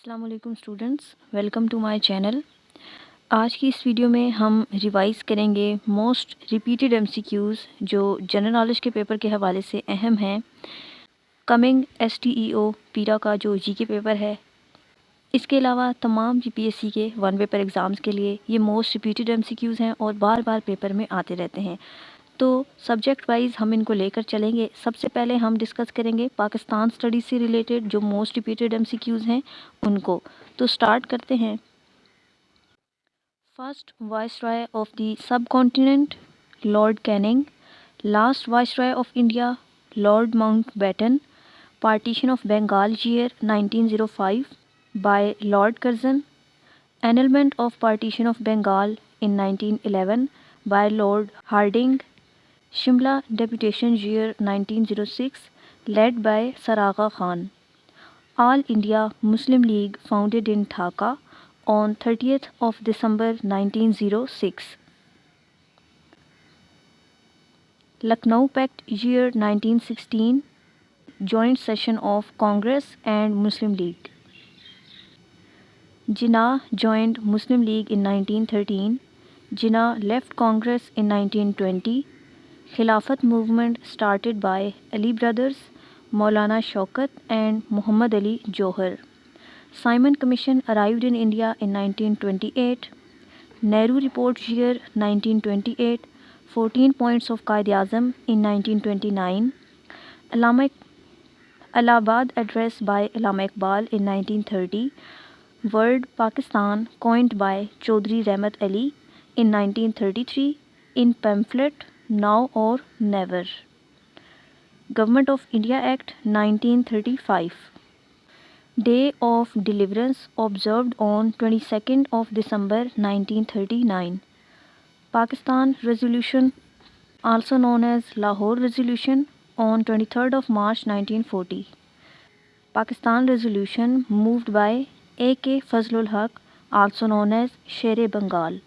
अस्सलाम वालेकुम students, welcome to my channel. आज की इस वीडियो में हम रिवाइज़ करेंगे मोस्ट रिपीटेड एमसीक्यूज़ जो जनरल नॉलेज के पेपर के हवाले से अहम हैं। कमिंग STEO पीरा का जो जीके पेपर है, इसके अलावा तमाम जीपीएससी के वन पेपर एग्ज़ाम्स के लिए ये मोस्ट रिपीटेड एमसीक्यूज़ हैं और बार बार पेपर में आते रहते हैं। तो सब्जेक्ट वाइज हम इनको लेकर चलेंगे। सबसे पहले हम डिस्कस करेंगे पाकिस्तान स्टडीज़ से रिलेटेड जो मोस्ट रिपीटेड एमसीक्यूज़ हैं उनको। तो स्टार्ट करते हैं। First viceroy of the subcontinent Lord Canning, last viceroy of India Lord Mountbatten, partition of Bengal year 1905 by Lord Curzon, annulment of partition of Bengal in 1911 by Lord Hardinge, Shimla deputation year 1906 led by Saraga Khan, All India Muslim League founded in Dhaka on 30th of December 1906, Lucknow Pact year 1916, joint session of Congress and Muslim League. Jinnah joined Muslim League in 1913. Jinnah left Congress in 1920. Khilafat movement started by Ali brothers, Maulana Shaukat and Muhammad Ali Johar. Simon Commission arrived in India in 1928. Nehru Report year 1928. 14 points of Qaid-e-Azam in 1929. Allahabad address by Allama Iqbal in 1930. Word Pakistan coined by Chaudhry Rahmat Ali in 1933 in pamphlet Now or Never. Government of India Act 1935. Day of Deliverance observed on 22nd of December 1939. Pakistan Resolution, also known as Lahore Resolution, on 23rd of March 1940. Pakistan Resolution moved by A.K. Fazlul Haq, also known as Sher-e Bengal.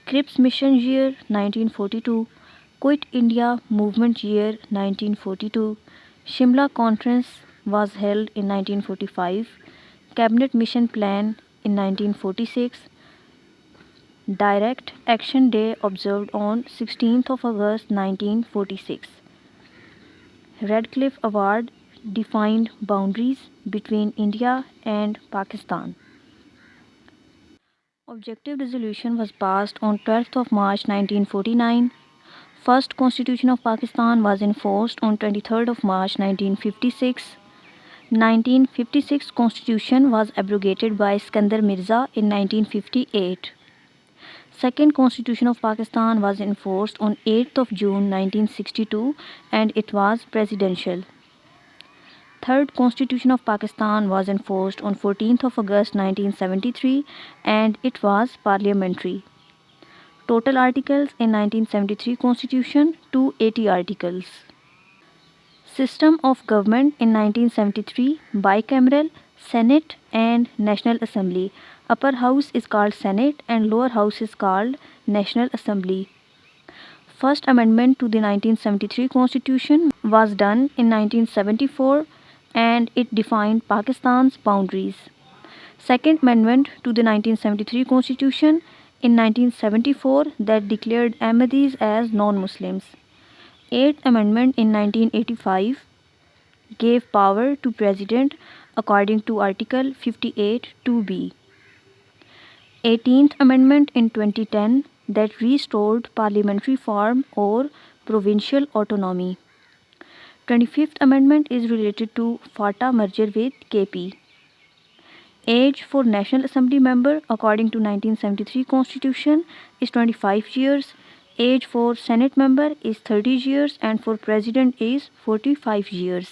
Cripps Mission year 1942, Quit India Movement year 1942, Shimla Conference was held in 1945, Cabinet Mission Plan in 1946, Direct Action Day observed on 16th of August 1946. Radcliffe Award defined boundaries between India and Pakistan. Objective resolution was passed on 12th of March 1949. First Constitution of Pakistan was enforced on 23rd of March 1956. 1956 Constitution was abrogated by Iskandar Mirza in 1958. Second Constitution of Pakistan was enforced on 8th of June 1962 and it was presidential. Third Constitution of Pakistan was enforced on 14th of August 1973 and it was parliamentary. Total articles in 1973 Constitution 280 articles. System of government in 1973 bicameral, Senate and National Assembly. Upper house is called Senate and lower house is called National Assembly. First amendment to the 1973 Constitution was done in 1974 and it defined Pakistan's boundaries. Second amendment to the 1973 Constitution in 1974 that declared Ahmadis as non-Muslims. Eighth amendment in 1985 gave power to President according to Article 58 2b. 18th amendment in 2010 that restored parliamentary form or provincial autonomy. 25th Amendment is related to FATA merger with KP. Age for National Assembly member according to 1973 Constitution is 25 years. Age for Senate member is 30 years and for President is 45 years.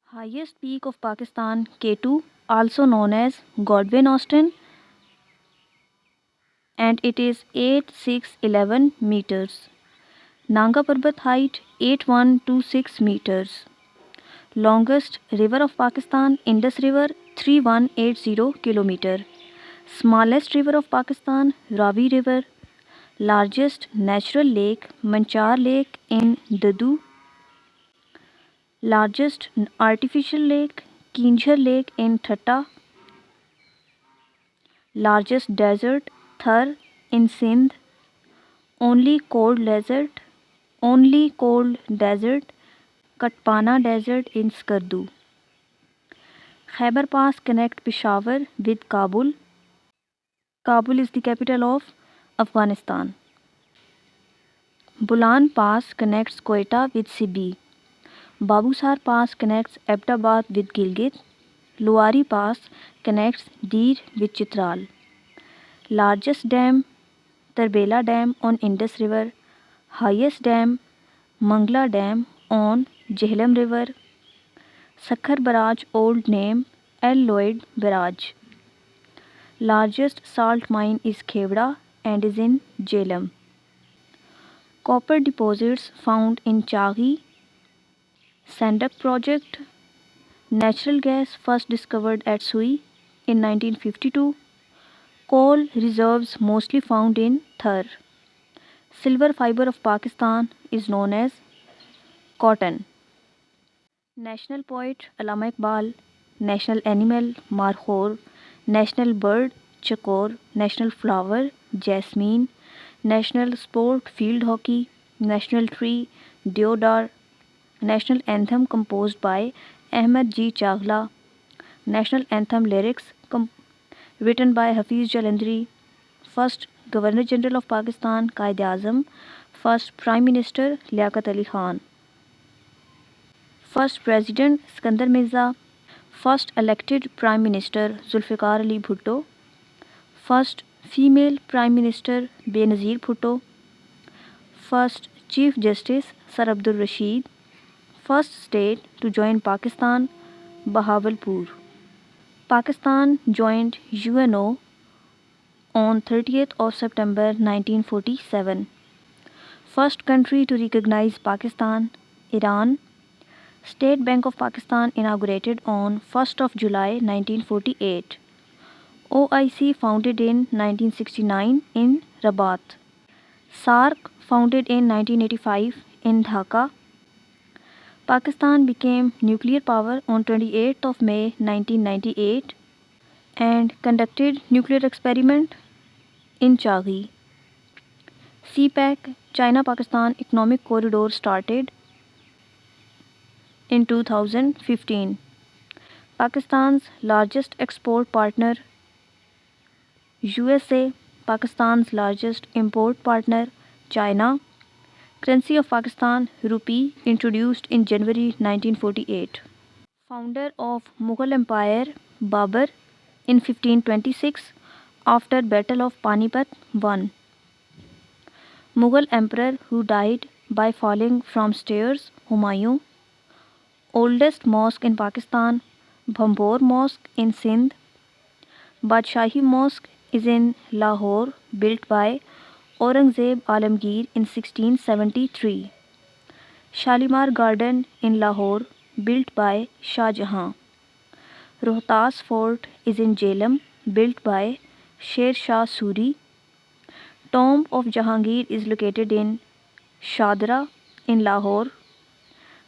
Highest peak of Pakistan K2, also known as Godwin Austen, and it is 8611 meters. Nanga Parbat height 8126 meters. Longest river of Pakistan Indus River 3180 kilometer. Smallest river of Pakistan Ravi River. Largest natural lake Manchar Lake in Dadu. Largest artificial lake Kinjhar Lake in Thatta. Largest desert, Thar in Sindh. Only cold desert, Katpana Desert in Skardu. Khyber Pass connect Peshawar with Kabul. Kabul is the capital of Afghanistan. Bolan Pass connects Quetta with Sibi. Babusar Pass connects Abbottabad with Gilgit. Luari Pass connects Dir with Chitral. Largest dam, Tarbela Dam on Indus River. Highest dam, Mangla Dam on Jhelum River. Sakhar Barrage, old name El Lloyd Barrage. Largest salt mine is Khevda and is in Jhelum. Copper deposits found in Chaghi. Sandak project. Natural gas first discovered at Sui in 1952. Coal reserves mostly found in Thar. Silver fiber of Pakistan is known as cotton. National poet Allama Iqbal. National animal Markhor. National bird Chakor. National flower Jasmine. National sport field hockey. National tree Deodar. National anthem composed by Ahmed G. Chagla. National anthem lyrics written by Hafiz Jalandhari. First Governor General of Pakistan Quaid-e-Azam. First Prime Minister Liaquat Ali Khan. First President Sikandar Mirza. First elected Prime Minister Zulfikar Ali Bhutto. First female Prime Minister Benazir Bhutto. First Chief Justice Sir Abdul Rashid. First state to join Pakistan Bahawalpur. Pakistan joined UNO on 30th of September 1947. First country to recognize Pakistan Iran. State Bank of Pakistan inaugurated on 1st of July 1948. OIC founded in 1969 in Rabat. SAARC founded in 1985 in Dhaka. Pakistan became nuclear power on 28th of May 1998 and conducted nuclear experiment in Chaghi. CPEC China-Pakistan Economic Corridor started in 2015. Pakistan's largest export partner USA, Pakistan's largest import partner China. Currency of Pakistan rupee introduced in January 1948. Founder of Mughal Empire Babur in 1526 after Battle of Panipat won. Mughal emperor who died by falling from stairs Humayun. Oldest mosque in Pakistan Bhambor Mosque in Sindh. Badshahi Mosque is in Lahore, built by Aurangzeb Alamgir in 1673. Shalimar Garden in Lahore, built by Shah Jahan. Rohtas Fort is in Jhelum, built by Sher Shah Suri. Tomb of Jahangir is located in Shadra in Lahore.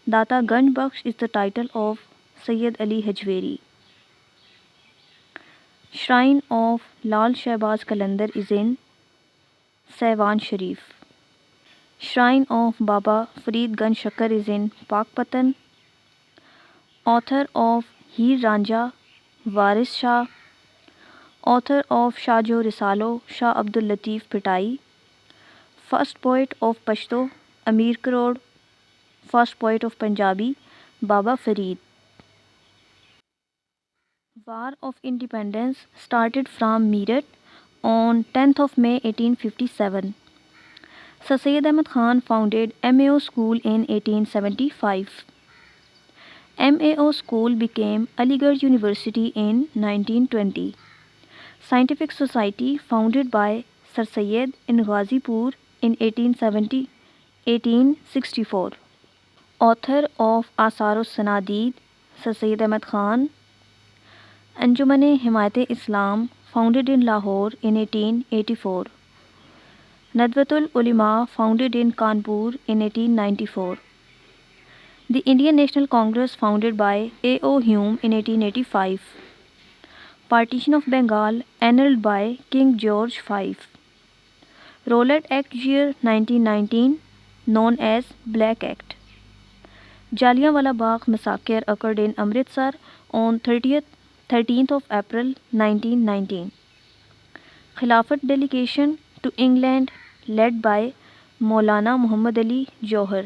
Data Ganj Bakhsh is the title of Sayyid Ali Hajweri. Shrine of Lal Shahbaz Qalandar is in Saiwan Sharif. Shrine of Baba Farid Ganj Shakkar is in Pakpatan. Author of Heer Ranjha Waris Shah. Author of Shahjo Risalo Shah Abdul Latif Pitai. First poet of Pashto Amir Karod. First poet of Punjabi Baba Farid. War of Independence started from Meerut on 10th of May 1857. Sir Syed Ahmad Khan founded MAO School in 1875. MAO School became Aligarh University in 1920. Scientific Society founded by Sir Syed in Ghazipur in 1864. Author of Asar Sanadid Sir Syed Ahmad Khan. Anjuman-e-Himayat-e-Islam founded in Lahore in 1884. Nadwatul Ulema founded in Kanpur in 1894. The Indian National Congress founded by A.O. Hume in 1885. Partition of Bengal annulled by King George V. Rowlatt Act year 1919 known as Black Act. Jallianwala Bagh massacre occurred in Amritsar on 13th of April 1919. Khilafat delegation to England led by Maulana Muhammad Ali Johar.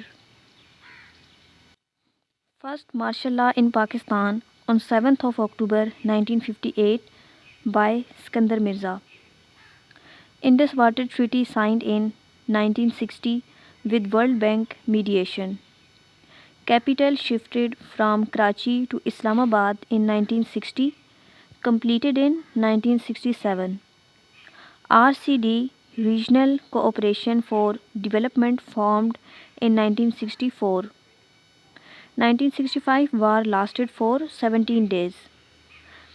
First martial law in Pakistan on 7th of October 1958 by Sikandar Mirza. Indus Water Treaty signed in 1960 with World Bank mediation. Capital shifted from Karachi to Islamabad in 1960, completed in 1967. RCD Regional Cooperation for Development formed in 1964. 1965 war lasted for 17 days.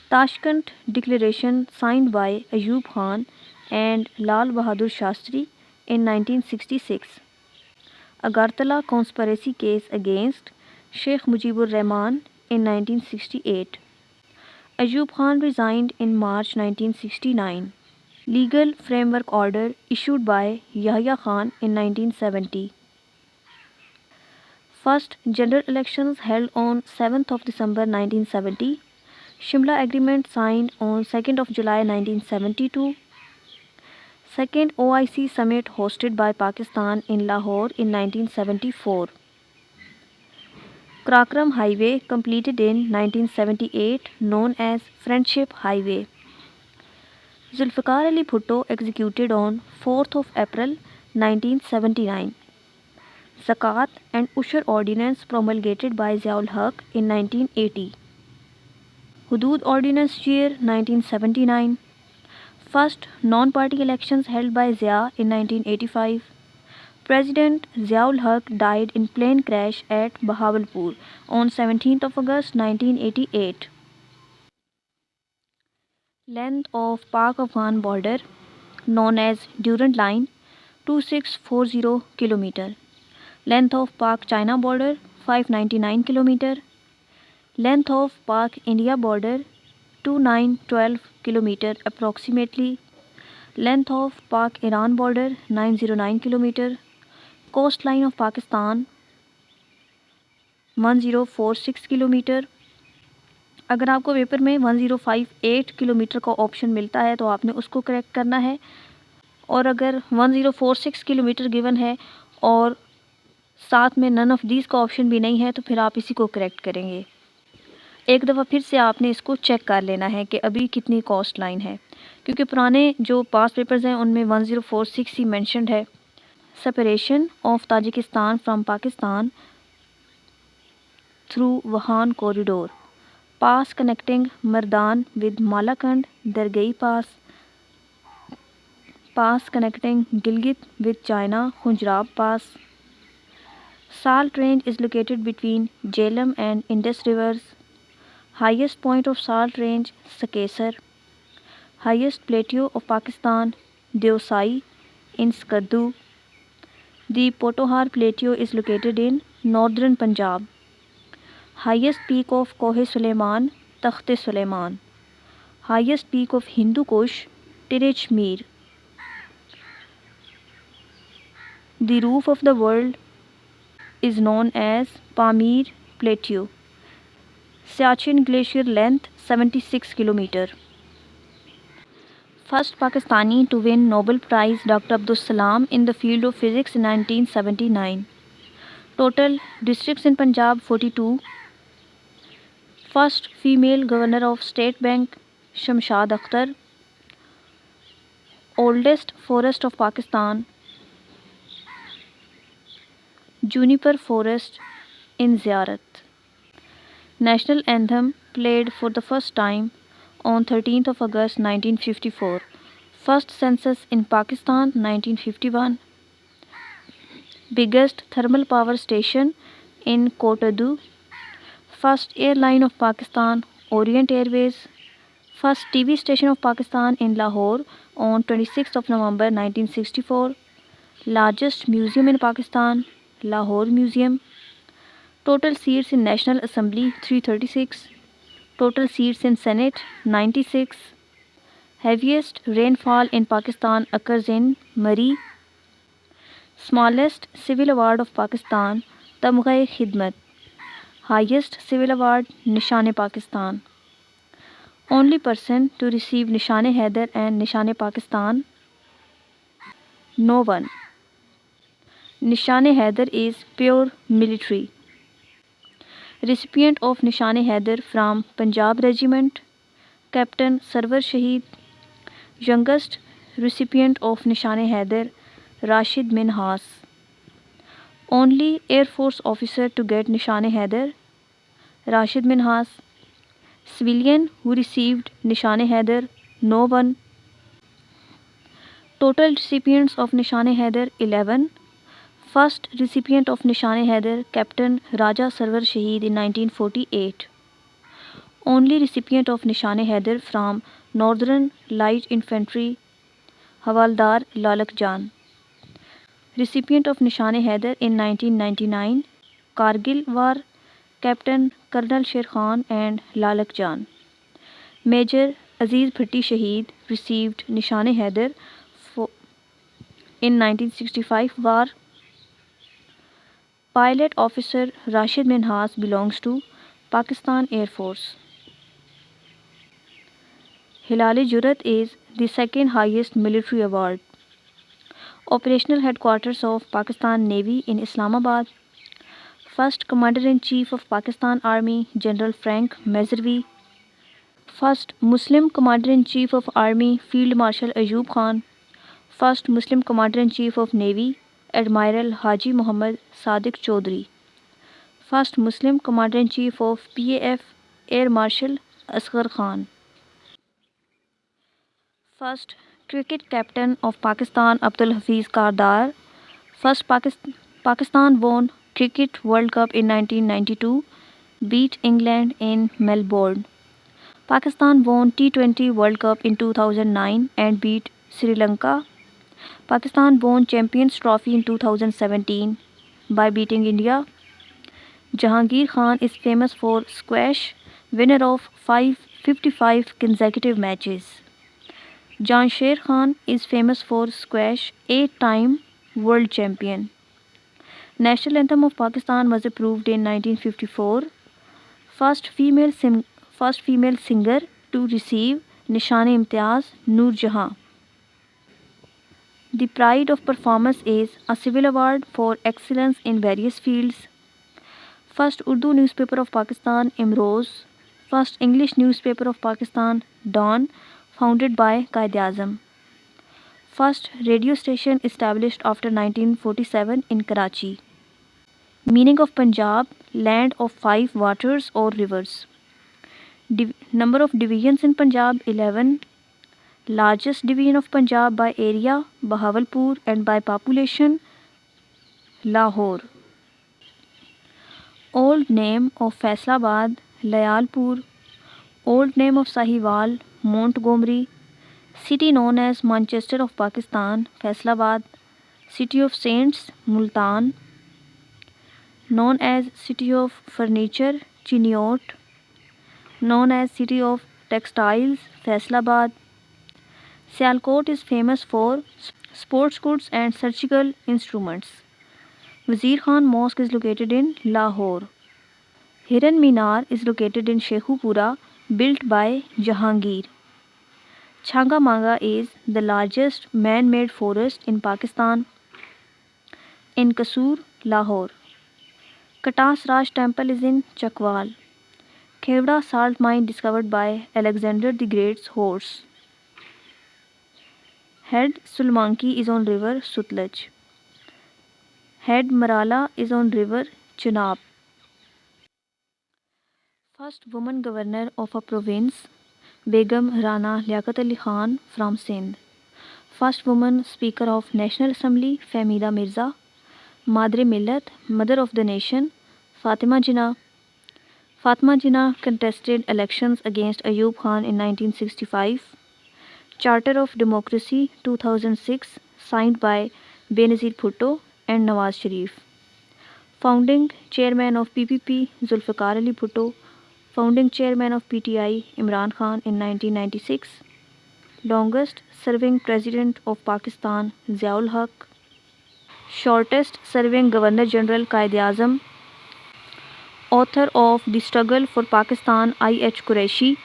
Tashkent Declaration signed by Ayub Khan and Lal Bahadur Shastri in 1966. Agartala conspiracy case against Sheikh Mujibur Rahman in 1968. Ayub Khan resigned in March 1969. Legal framework order issued by Yahya Khan in 1970. First general elections held on 7th of December 1970. Shimla Agreement signed on 2nd of July 1972. Second OIC Summit hosted by Pakistan in Lahore in 1974. Karakram Highway completed in 1978 known as Friendship Highway. Zulfikar Ali Bhutto executed on 4th of April 1979. Zakat and Usher Ordinance promulgated by Ziaul Haq in 1980. Hudud Ordinance year 1979. First non-party elections held by Zia in 1985. President Ziaul Haq died in plane crash at Bahawalpur on 17th of August 1988. Length of Pak-Afghan border known as Durand Line 2640 km. Length of Pak-China border 599 km. Length of Pak-India border 2912 km approximately. Length of Pak-Iran border 909 km. Coastline of Pakistan 1046 km. अगर आपको paper में 1058 kilometre का option मिलता है तो आपने उसको correct करना है, और अगर 1046 किलोमीटर गिवन है और साथ में नन ऑफ दीज का ऑप्शन भी नहीं है तो फिर आप इसी को करेक्ट करेंगे। एक दफ़ा फिर से आपने इसको चेक कर लेना है कि अभी कितनी कॉस्ट लाइन है, क्योंकि पुराने जो पास पेपर्स हैं उनमें 1046 ही मेंशन्ड है। Separation of Tajikistan from Pakistan through Wakhan corridor. Pass connecting Mardan with Malakand, Dargai Pass. Pass connecting Gilgit with China, Khunjrab Pass. Salt Range is located between Jhelum and Indus rivers. Highest point of Salt Range, Sakesar. Highest plateau of Pakistan, Deosai in Skaddu. The Potohar Plateau is located in northern Punjab. Highest peak of Koh Suleiman, Takht Suleiman. Highest peak of Hindu Kush, Tirich Mir. The roof of the world is known as Pamir Plateau. Siachen Glacier length 76 km. First Pakistani to win Nobel Prize Dr. Abdus Salam in the field of physics in 1979. Total districts in Punjab 42. First female governor of State Bank Shamshad Akhtar. Oldest forest of Pakistan, Juniper Forest in Ziyarat. National anthem played for the first time on 13th of August 1954. First census in Pakistan 1951. Biggest thermal power station in Kotadoo. First airline of Pakistan, Orient Airways. First TV station of Pakistan in Lahore on 26th of November 1964. Largest museum in Pakistan, Lahore Museum. Total seats in National Assembly 336. Total seats in Senate 96. Heaviest rainfall in Pakistan occurs in Mari. Smallest civil award of Pakistan Tamgha-e-Khidmat. Highest civil award Nishan-e Pakistan. Only person to receive Nishan-e Haider and Nishan-e Pakistan. No one. Nishan-e Haider is pure military. Recipient of Nishan-e Haider from Punjab Regiment, Captain Sarwar Shahid. Youngest recipient of Nishan-e Haider, Rashid Minhas. Only Air Force officer to get Nishan-e Haider, Rashid Minhas. Civilian who received Nishan-e Haider, no one. Total recipients of Nishan-e Haider 11. First recipient of Nishan-e Haider, Captain Raja Sarwar Shahid in 1948. Only recipient of Nishan-e Haider from Northern Light Infantry, Havaldar Lalak Jan. Recipient of Nishan-e Haider in 1999, Kargil War, Captain Colonel Sher Khan and Lalak Jan. Major Aziz Bhatti Shaheed received Nishan-e Haider in 1965 war. Pilot officer Rashid Minhas belongs to Pakistan Air Force. Hilal-e Jurat is the second highest military award. Operational headquarters of Pakistan Navy in Islamabad. First Commander-in-Chief of Pakistan Army General Frank Meserve. First Muslim Commander-in-Chief of Army Field Marshal Ayub Khan. First Muslim Commander-in-Chief of Navy Admiral Haji Muhammad Sadiq Chaudhry. First Muslim Commander-in-Chief of PAF Air Marshal Asghar Khan. First cricket captain of Pakistan Abdul Hafiz Kardar. First Pakistan won Cricket World Cup in 1992, beat England in Melbourne. Pakistan won T20 World Cup in 2009 and beat Sri Lanka. Pakistan won Champions Trophy in 2017 by beating India. Jahangir Khan is famous for squash, winner of 555 consecutive matches. Jansher Khan is famous for squash, 8-time world champion. National anthem of Pakistan was approved in 1954. First female singer to receive Nishan-e-Imtiaz, Noor Jahan. The pride of performance is a civil award for excellence in various fields. First Urdu newspaper of Pakistan, Imroz. First English newspaper of Pakistan, Dawn, founded by Quaid-e-Azam. First radio station established after 1947 in Karachi. Meaning of Punjab, land of 5 waters or rivers. Number of divisions in Punjab, 11. Largest division of Punjab by area, Bahawalpur, and by population, Lahore. Old name of Faisalabad, Layalpur. Old name of Sahiwal, Montgomery. City known as Manchester of Pakistan, Faisalabad. City of Saints, Multan. Known as City of Furniture, Chiniot. Known as City of Textiles, Faisalabad. Sialkot is famous for sports goods and surgical instruments. Wazir Khan Mosque is located in Lahore. Hiran Minar is located in Shekhupura, built by Jahangir. Changa Manga is the largest man-made forest in Pakistan, in Kasur, Lahore. Katas Raj Temple is in Chakwal. Khevda salt mine discovered by Alexander the Great's horse. Head Sulmanki is on river Sutlej. Head Marala is on river Chenab. First woman governor of a province, Begum Rana Liaquat Ali Khan from Sindh. First woman Speaker of National Assembly, Fahmida Mirza. Madre Millat, Mother of the Nation, Fatima Jinnah. Fatima Jinnah contested elections against Ayub Khan in 1965. Charter of Democracy 2006, signed by Benazir Bhutto and Nawaz Sharif. Founding chairman of PPP Zulfikar Ali Bhutto. Founding chairman of PTI Imran Khan in 1996. Longest serving president of Pakistan Ziaul Haq. Shortest serving Governor General Quaid-e-Azam. Author of The Struggle for Pakistan I.H. Qureshi.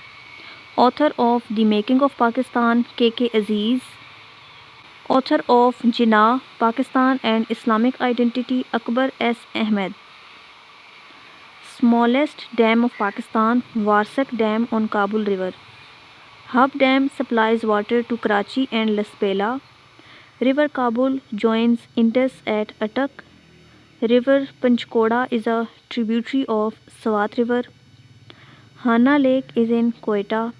Author of The Making of Pakistan K.K. Aziz. Author of Jinnah, Pakistan and Islamic Identity Akbar S. Ahmed. Smallest dam of Pakistan Warsak Dam on Kabul River. Hub Dam supplies water to Karachi and Lasbela. River Kabul joins Indus at Attock. River Panchkoda is a tributary of Swat River. Hana Lake is in Quetta.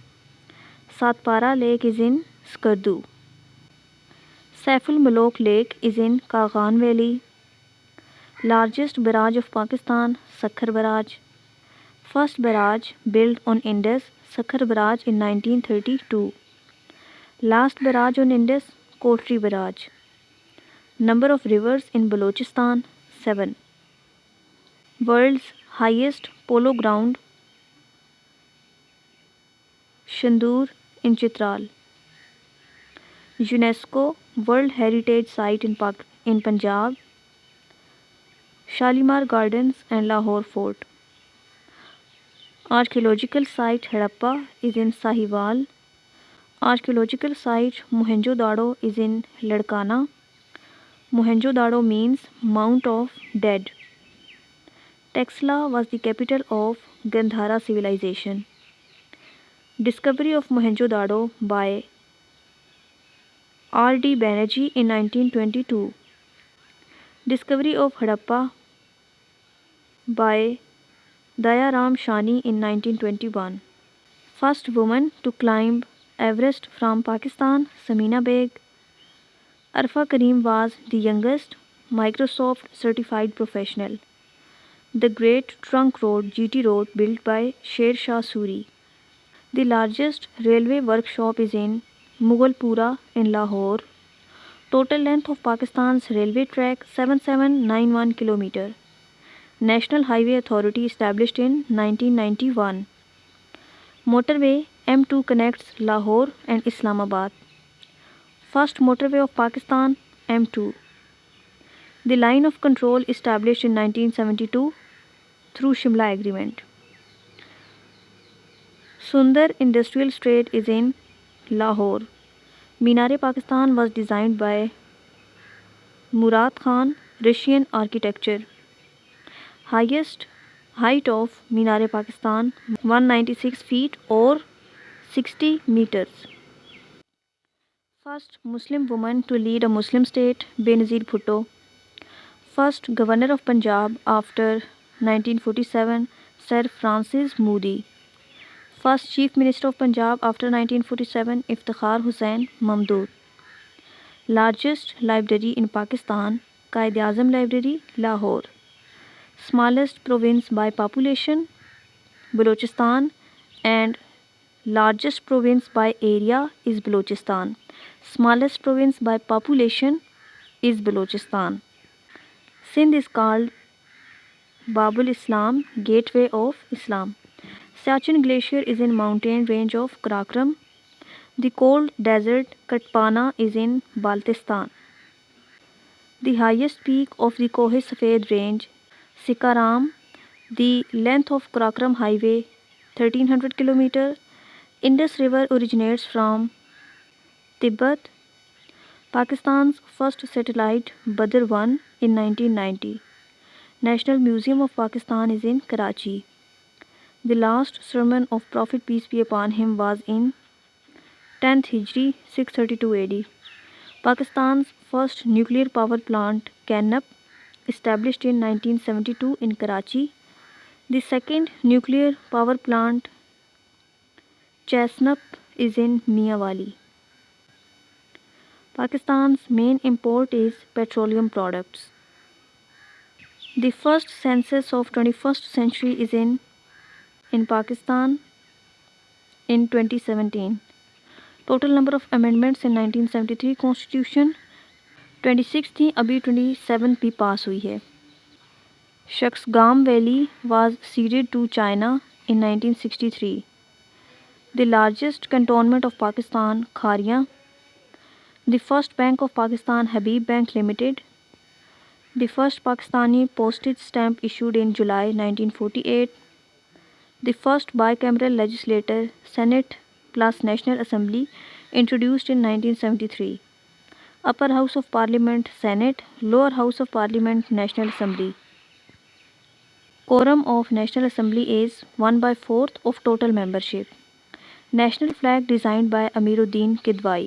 Satpara Lake is in Skardu. Saiful Malok Lake is in Kaghan Valley. Largest barrage of Pakistan, Sakhar Barrage. First barrage built on Indus, Sakhar Barrage in 1932. Last barrage on Indus, Kotri Barrage. Number of rivers in Balochistan, 7. World's highest polo ground, Shandur in Chitral. UNESCO World Heritage Site in Punjab, Shalimar Gardens and Lahore Fort. Archaeological site Harappa is in Sahiwal. Archaeological site Mohenjo-daro is in Ladkana. Mohenjo-daro means Mount of Dead. Texla was the capital of Gandhara civilization. Discovery of Mohenjo-daro by R.D. Banerjee in 1922. Discovery of Harappa by Dayaram Shani in 1921. First woman to climb Everest from Pakistan, Samina Beg. Arfa Karim was the youngest Microsoft certified professional. The Great Trunk Road GT Road built by Sher Shah Suri. The largest railway workshop is in Mughalpura in Lahore. Total length of Pakistan's railway track 7791 km. National Highway Authority established in 1991. Motorway M2 connects Lahore and Islamabad. First motorway of Pakistan M2. The line of control established in 1972 through Shimla Agreement. Sundar Industrial Estate is in Lahore. Minar-e-Pakistan was designed by Murad Khan, Russian architecture. Highest height of Minar-e-Pakistan 196 feet or 60 meters. First Muslim woman to lead a Muslim state Benazir Bhutto. First Governor of Punjab after 1947 Sir Francis Moody. First Chief Minister of Punjab after 1947 Iftikhar Hussain Mahmud. Largest library in Pakistan Quaid-e-Azam Library, Lahore. Smallest province by population Balochistan and largest province by area is Balochistan. Smallest province by population is Balochistan. Sindh is called Babul Islam, gateway of Islam. Siachen Glacier is in mountain range of Karakoram. The cold desert Katpana is in Baltistan. The highest peak of the Kohe Safed range Sikaram. The length of Karakoram highway 1300 km. Indus River originates from Tibet. Pakistan's first satellite Badr 1 in 1990. National Museum of Pakistan is in Karachi. The last sermon of Prophet peace be upon him was in 10th Hijri 632 AD. Pakistan's first nuclear power plant Kannap established in 1972 in Karachi. The second nuclear power plant Chestnut is in Mianwali. Pakistan's main import is petroleum products. The first census of 21st century is in Pakistan in 2017. Total number of amendments in 1973 Constitution 26 थी, अभी 27 भी पास हुई है. Shaksgam Valley was ceded to China in 1963. The largest cantonment of Pakistan, Kharia. The first Bank of Pakistan, Habib Bank Limited. The first Pakistani postage stamp issued in July 1948. The first bicameral legislature, Senate plus National Assembly, introduced in 1973. Upper House of Parliament, Senate. Lower House of Parliament, National Assembly. Quorum of National Assembly is 1/4 of total membership. National flag designed by Amiruddin Kidwai.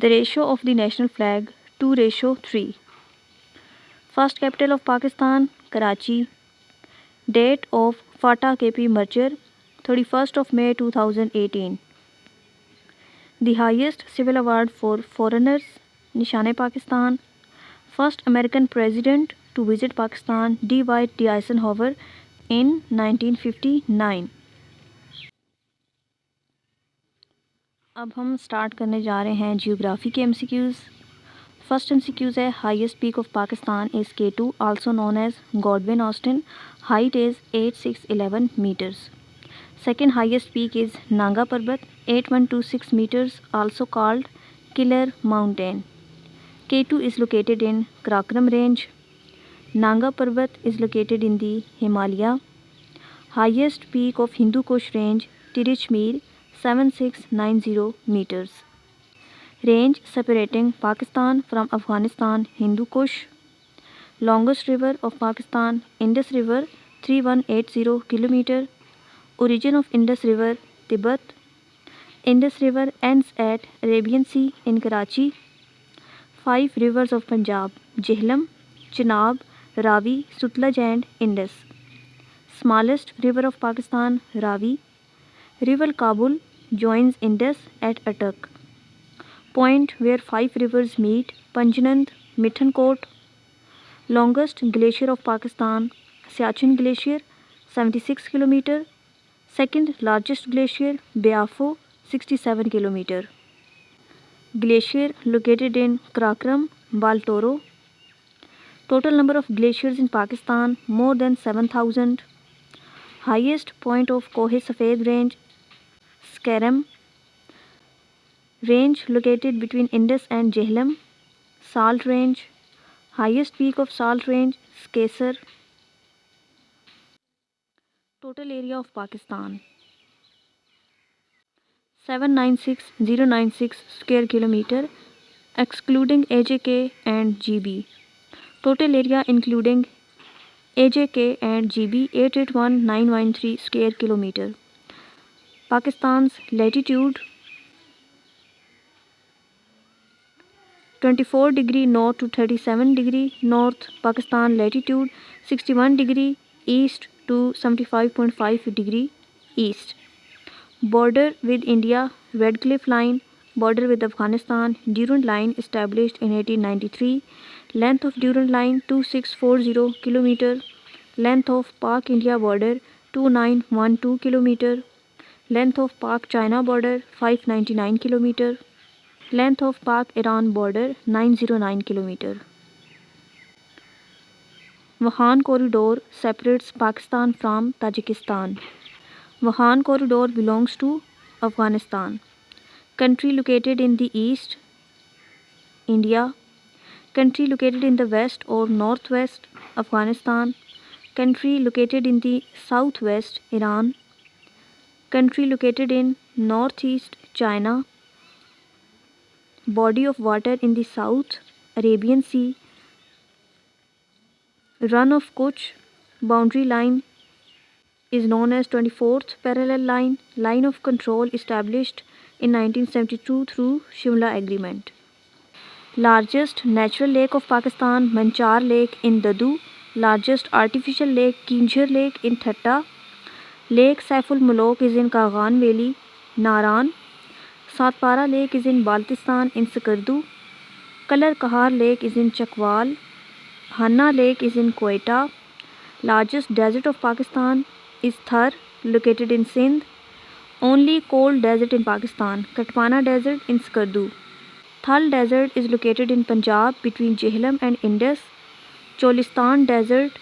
The ratio of the national flag 2:3. First capital of Pakistan, Karachi. Date of FATA KP merger 31st of May 2018. The highest civil award for foreigners, Nishan-e-Pakistan. First American president to visit Pakistan, Dwight D. Eisenhower in 1959. अब हम start करने जा रहे हैं geography के MCQs. First MCQs है highest peak of Pakistan is K2 also known as Godwin Austen. Height is 8611 meters. Second highest peak is Nanga Parbat 8126 meters, also called Killer Mountain. K2 is located in Karakoram range. Nanga Parbat is located in the Himalaya. Highest peak of Hindu Kush range Tirich-Mir 7690 meters. Range separating Pakistan from Afghanistan Hindu Kush. Longest river of Pakistan Indus River 3180 kilometer. Origin of Indus River Tibet. Indus River ends at Arabian Sea in Karachi. 5 rivers of Punjab Jhelum, Chenab, Ravi, Sutlej and Indus. Smallest river of Pakistan Ravi. River Kabul joins Indus at Attock. Point where 5 rivers meet Panjnand, Mithankot. Longest glacier of Pakistan Siachen Glacier 76 kilometer. Second largest glacier Biafo 67 kilometer. Glacier located in Karakoram, Baltoro. Total number of glaciers in Pakistan more than 7,000. Highest point of Kohe Safed range Skerem. Range located between Indus and Jhelum. Salt range. Highest peak of Salt range Skesar. Total area of Pakistan 796,096 square kilometer excluding AJK and GB. Total area including AJK and GB 881,913 square kilometer. Pakistan's latitude 24 degree north to 37 degree north. Pakistan latitude 61 degree east to 75.5 degree east. Border with India Red Cliff Line. Border with Afghanistan Durand Line established in 1893. Length of Durand Line 2640 kilometer. Length of Pak India border 2912 kilometer. Length of Pak China border 599 kilometer. Length of Pak Iran border 909 kilometer. Wakhan Corridor separates Pakistan from Tajikistan. Wakhan Corridor belongs to Afghanistan. Country located in the east India. Country located in the west or northwest Afghanistan. Country located in the southwest Iran. Country located in northeast China. Body of water in the south Arabian Sea. Run of Kutch boundary line is known as 24th parallel line. Line of control established in 1972 through Shimla Agreement. Largest natural lake of Pakistan Manchar Lake in Dadu. Largest artificial lake Kinjhar Lake in Thatta. Lake Saiful Mulok is in Kaghan Valley, Naran. Satpara Lake is in Baltistan in Sakardu. Kalar Kahar Lake is in Chakwal. Hanna Lake is in Quetta. Largest desert of Pakistan is Thar, located in Sindh. Only cold desert in Pakistan, Katpana Desert in Skardu. Thal Desert is located in Punjab between Jhelum and Indus. Cholistan Desert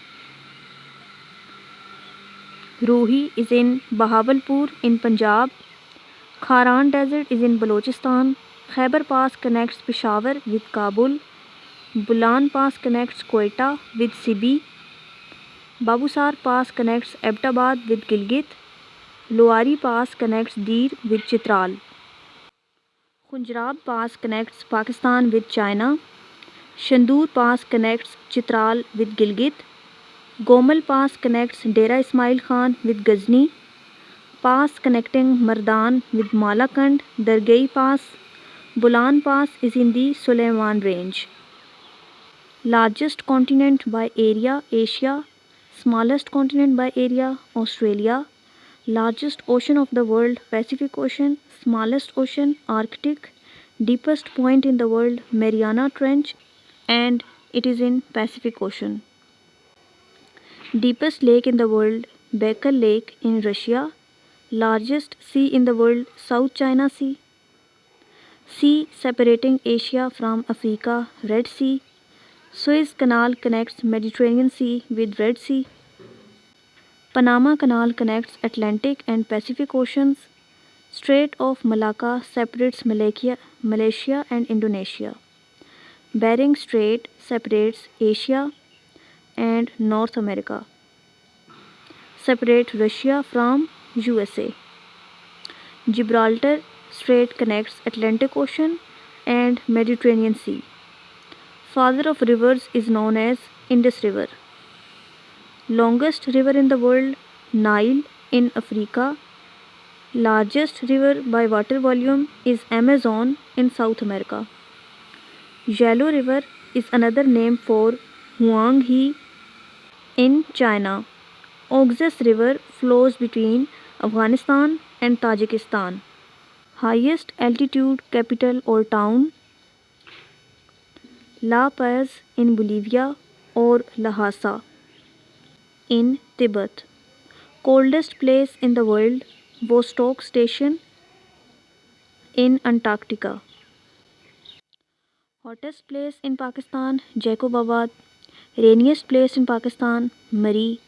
Ruhi is in Bahawalpur in Punjab. Kharan Desert is in Balochistan. Khyber Pass connects Peshawar with Kabul. Bolan Pass connects Quetta with Sibi. Babusar Pass connects Abbottabad with Gilgit. Luari Pass connects Dir with Chitral. Khunjerab Pass connects Pakistan with China. Shandur Pass connects Chitral with Gilgit. Gomal Pass connects Dera Ismail Khan with Ghazni. Pass connecting Mardan with Malakand, Dargai Pass. Bolan Pass is in the Suleiman Range. Largest continent by area, Asia. Smallest continent by area, Australia. Largest ocean of the world, Pacific Ocean. Smallest ocean, Arctic. Deepest point in the world, Mariana Trench, and it is in Pacific Ocean. Deepest lake in the world, Baikal Lake in Russia. Largest sea in the world, South China Sea. Sea separating Asia from Africa, Red Sea. Suez Canal connects Mediterranean Sea with Red Sea. Panama Canal connects Atlantic and Pacific Oceans. Strait of Malacca separates Malaysia and Indonesia. Bering Strait separates Asia and North America. Separate Russia from USA. Gibraltar Strait connects Atlantic Ocean and Mediterranean Sea. Father of rivers is known as Indus River. Longest river in the world, Nile in Africa. Largest river by water volume is Amazon in South America. Yellow River is another name for Huang He in China. Oxus River flows between Afghanistan and Tajikistan. Highest altitude capital or town, La Paz in Bolivia or Lhasa in Tibet. Coldest place in the world, Vostok Station in Antarctica. Hottest place in Pakistan, Jacobabad. Rainiest place in Pakistan, Mari.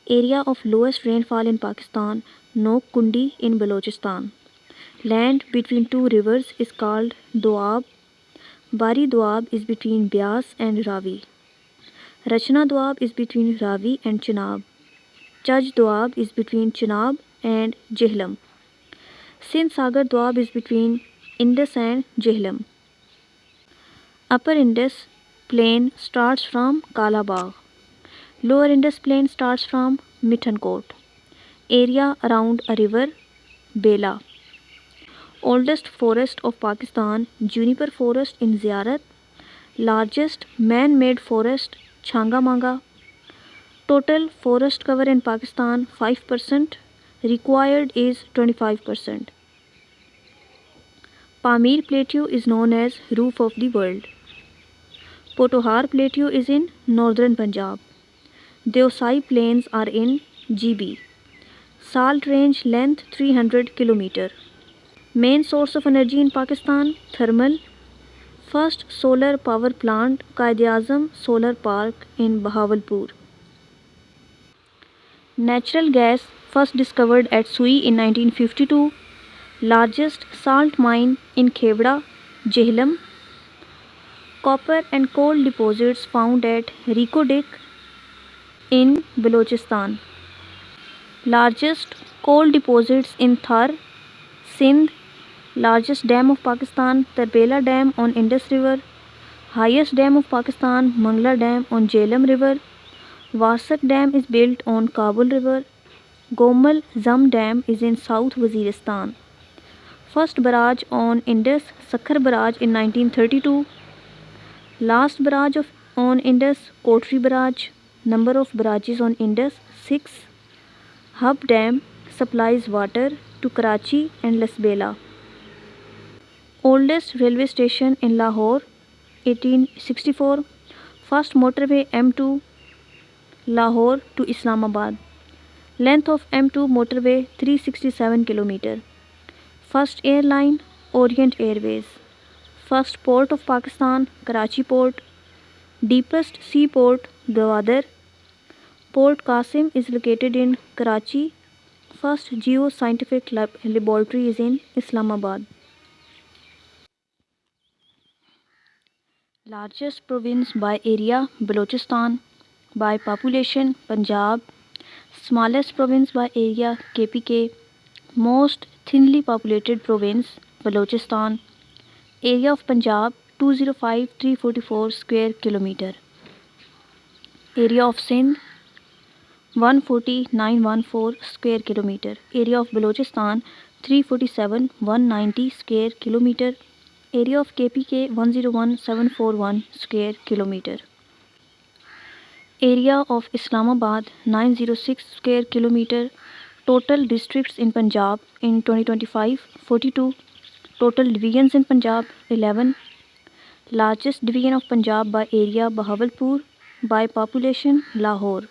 Area of lowest rainfall in Pakistan, Nok Kundi in Balochistan. Land between two rivers is called Doab. Bari Doab is between Beas and Ravi. Rachna Doab is between Ravi and Chenab. Chaj Doab is between Chenab and Jihlam. Sindh Sagar Doab is between Indus and Jihlam. Upper Indus plain starts from Kalabagh. Lower Indus plain starts from Mithankot. Area around a river, Bela. Oldest forest of Pakistan, Juniper Forest in Ziarat. Largest man-made forest, Changamanga. Total forest cover in Pakistan 5%. Required is 25%. Pamir Plateau is known as Roof of the World. Potohar Plateau is in northern Punjab. Deosai Plains are in GB. Salt Range length 300 km. Main source of energy in Pakistan, thermal. First solar power plant, Quaid-e-Azam Solar Park in Bahawalpur. Natural gas first discovered at Sui in 1952. Largest salt mine in Khewda, Jihlam. Copper and coal deposits found at Rikodik in Balochistan. Largest coal deposits in Thar, Sindh. Largest dam of Pakistan, Tarbela Dam on Indus River. Highest dam of Pakistan, Mangla Dam on Jhelum River. Wasak Dam is built on Kabul River. Gomal Zam Dam is in South Waziristan. First barrage on Indus, Sakhar Barrage in 1932. Last barrage on Indus, Kotri Barrage. Number of barrages on Indus, 6. Hub Dam supplies water to Karachi and Lasbela. Oldest railway station in Lahore, 1864. First motorway M2, Lahore to Islamabad. Length of M2 motorway 367 km. First airline, Orient Airways. First port of Pakistan, Karachi Port. Deepest seaport, Gwadar. Port Qasim is located in Karachi first geoscientific laboratory is in Islamabad. Largest province by area Balochistan, by population Punjab, smallest province by area KPK, most thinly populated province Balochistan, area of Punjab 205,344 square kilometer, area of Sindh 140,914 square kilometer, area of Balochistan 347,190 square kilometer, area of KPK 101,741 square kilometer, area of Islamabad 906 square kilometer, total districts in Punjab in 2025 42, total divisions in Punjab 11, largest division of Punjab by area Bahawalpur, by population Lahore,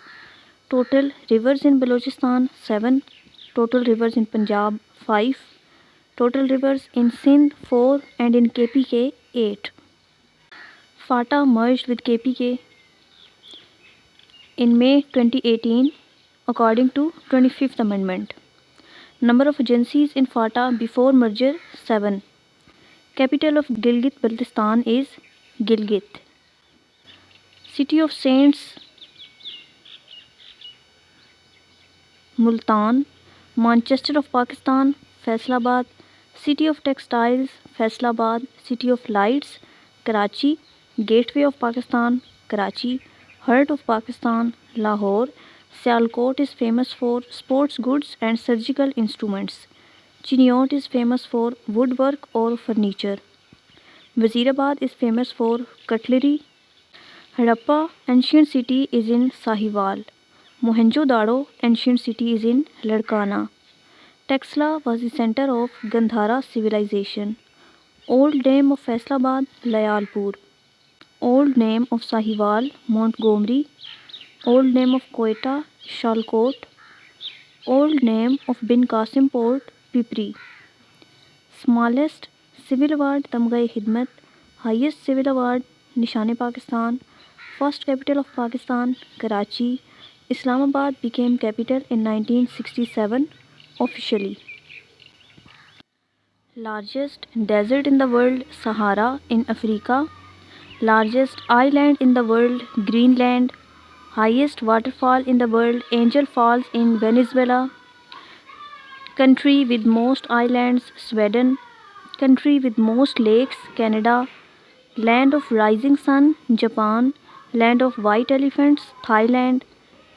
total rivers in Balochistan 7, total rivers in Punjab 5, total rivers in Sindh 4 and in KPK 8. FATA merged with KPK in May 2018 according to 25th Amendment. Number of agencies in FATA before merger 7. Capital of Gilgit-Baltistan is Gilgit. City of Saints Multan. Manchester of Pakistan Faisalabad. City of Textiles Faisalabad. City of Lights Karachi. Gateway of Pakistan Karachi. Heart of Pakistan Lahore. Sialkot is famous for sports goods and surgical instruments. Chiniot is famous for woodwork or furniture. Wazirabad is famous for cutlery. Harappa ancient city is in Sahiwal. Mohenjo-daro ancient city is in Larkana. Texla was the center of Gandhara civilization. Old name of Faisalabad Layalpur. Old name of Sahiwal Montgomery. Old name of Quetta Sialkot. Old name of Bin Qasim Port Pipri. Smallest civil award Tamga-e-Khidmat. Highest civil award Nishan-e-Pakistan. First capital of Pakistan Karachi. Islamabad became capital in 1967 officially. Largest desert in the world Sahara in Africa. Largest island in the world Greenland. Highest waterfall in the world Angel Falls in Venezuela. Country with most islands Sweden. Country with most lakes Canada. Land of rising sun Japan. Land of white elephants Thailand.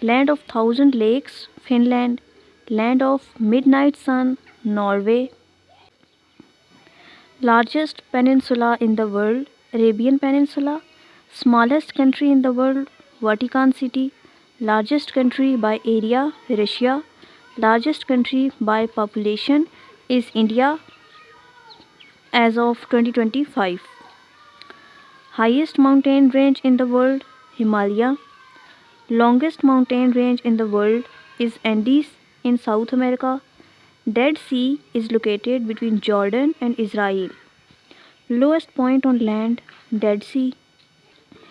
Land of thousand lakes Finland. Land of midnight sun Norway. Largest peninsula in the world Arabian Peninsula. Smallest country in the world Vatican City. Largest country by area Russia. Largest country by population is India as of 2025. Highest mountain range in the world Himalaya. Longest mountain range in the world is Andes in South America. Dead Sea is located between Jordan and Israel. Lowest point on land Dead Sea.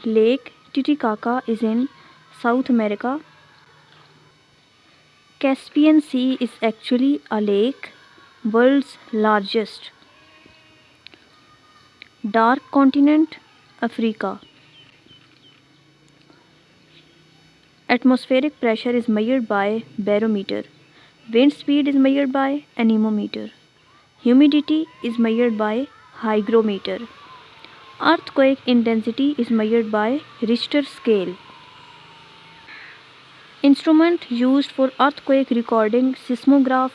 Lake Titicaca is in South America. Caspian Sea is actually a lake, world's largest. Dark continent Africa. Atmospheric pressure is measured by barometer. Wind speed is measured by anemometer. Humidity is measured by hygrometer. Earthquake intensity is measured by Richter scale. Instrument used for earthquake recording seismograph.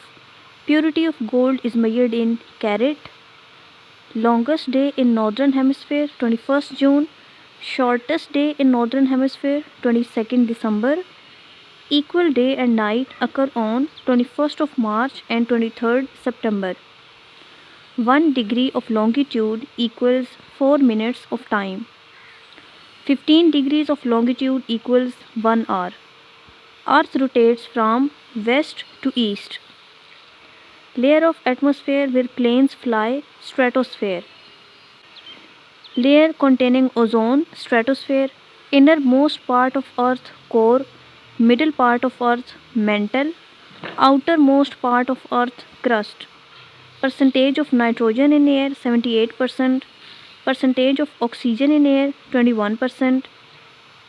Purity of gold is measured in carat. Longest day in northern hemisphere 21st June. Shortest day in northern hemisphere 22nd December. Equal day and night occur on 21st of March and 23rd September. 1 degree of longitude equals 4 minutes of time. 15 degrees of longitude equals 1 hour. Earth rotates from west to east. Layer of atmosphere where planes fly stratosphere. Layer containing ozone stratosphere. Innermost part of earth core. Middle part of earth mantle. Outermost part of Earth crust. Percentage of nitrogen in air 78%. Percentage of oxygen in air 21%.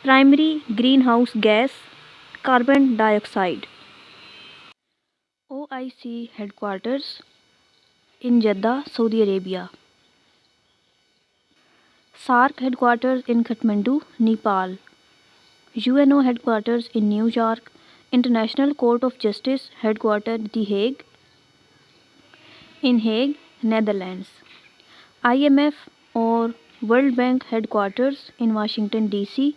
Primary greenhouse gas carbon dioxide. OIC headquarters in Jeddah, Saudi Arabia. SAARC headquarters in Kathmandu, Nepal. UNO headquarters in New York. International Court of Justice headquarters The Hague, in Hague, Netherlands. IMF or World Bank headquarters in Washington DC.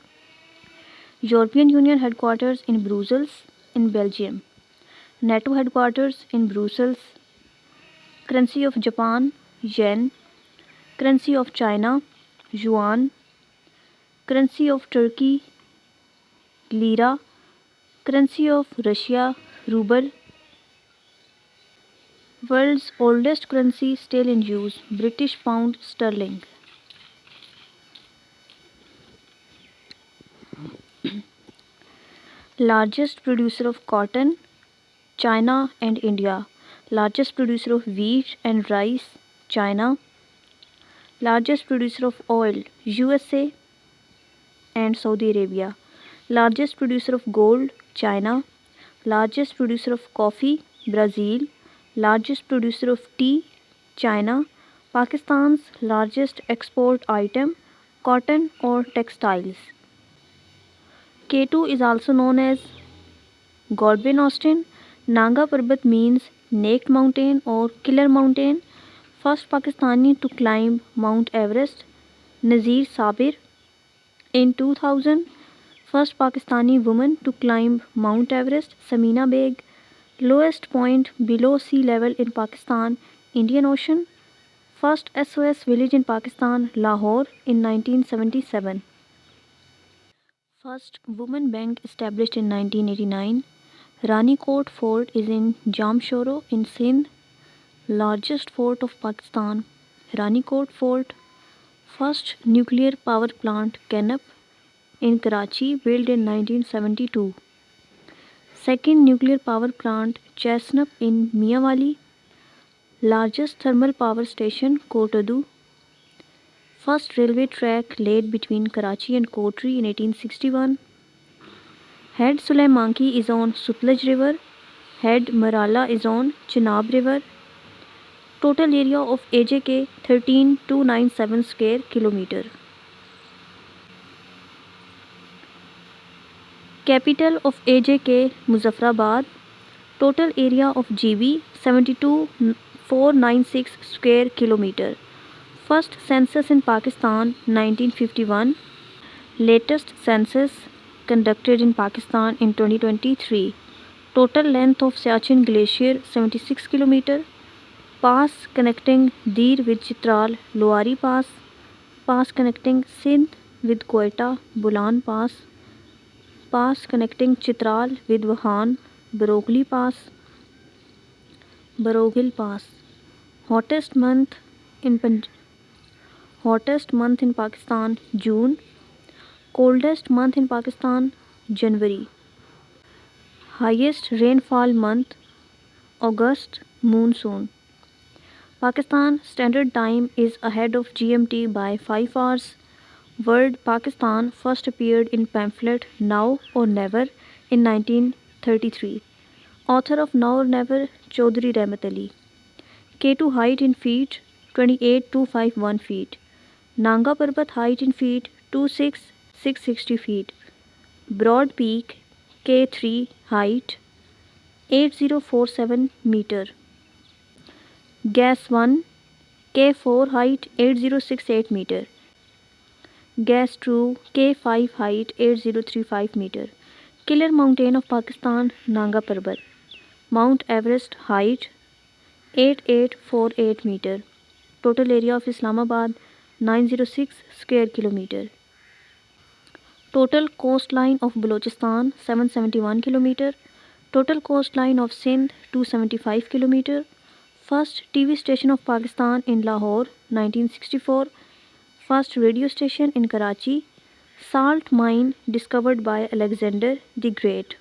European Union headquarters in Brussels, in Belgium. NATO headquarters in Brussels. Currency of Japan, yen. Currency of China, yuan. Currency of Turkey, lira. Currency of Russia, ruble. World's oldest currency still in use, British pound sterling. Largest producer of cotton, China and India. Largest producer of wheat and rice, China. Largest producer of oil, USA and Saudi Arabia. Largest producer of gold, China. Largest producer of coffee, Brazil. Largest producer of tea, China. Pakistan's largest export item, cotton or textiles. K2 is also known as Godwin Austen. Nanga Parbat means naked mountain or killer mountain. First Pakistani to climb Mount Everest, Nazir Sabir. In 2000, first Pakistani woman to climb Mount Everest, Samina Beg. Lowest point below sea level in Pakistan, Indian Ocean. First SOS village in Pakistan, Lahore in 1977. First woman bank established in 1989. Rani Kot Fort is in Jamshoro in Sindh. Largest fort of Pakistan, Rani Kot Fort. First nuclear power plant, Kenap, in Karachi, built in 1972. Second nuclear power plant, Chestnut in Miawali. Largest thermal power station, Kotadu. First railway track laid between Karachi and Kotri in 1861. Head Sulaimanki is on Sutlej River. Head Marala is on Chenab River. Total area of AJK 13,297 square kilometer. Capital of AJK Muzaffarabad. Total area of GB 72,496 square kilometer. First census in Pakistan 1951. Latest census conducted in Pakistan in 2023. Total length of Siachen Glacier 76 km. Pass connecting Dir with Chitral, Luari Pass. Pass connecting Sindh with Quetta, Bulan Pass. Pass connecting Chitral with Vahan, Barogli Pass. Barogil Pass. Hottest month in Pakistan, June. Coldest month in Pakistan, January. Highest rainfall month, August, monsoon. Pakistan Standard Time is ahead of GMT by 5 hours. Word Pakistan first appeared in pamphlet Now or Never in 1933. Author of Now or Never, Chaudhry Rahmat Ali. K2 height in feet, 28,251 feet. Nanga Parbat height in feet, 26,660 feet. Broad Peak, K3 height, 8047 meter. Gas 1, K4 height 8068 meter. Gas 2, K5 height 8035 meter. Killer mountain of Pakistan, Nanga Parbat. Mount Everest height 8848 meter. Total area of Islamabad 906 square kilometer. Total coastline of Balochistan 771 kilometer. Total coastline of Sindh 275 kilometer. First TV station of Pakistan in Lahore 1964. First radio station in Karachi. Salt mine discovered by Alexander the Great.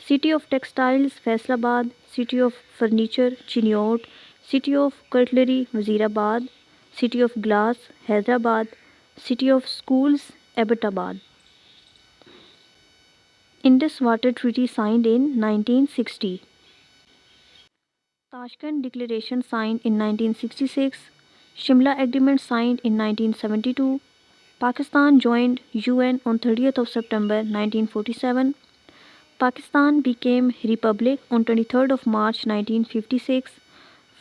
City of Textiles Faisalabad, City of Furniture Chiniot, City of Cutlery Wazirabad, City of Glass Hyderabad, City of Schools Abbottabad. Indus Water Treaty signed in 1960. Tashkent Declaration signed in 1966. Shimla Agreement signed in 1972. Pakistan joined UN on 30th of September 1947. Pakistan became republic on 23rd of March 1956.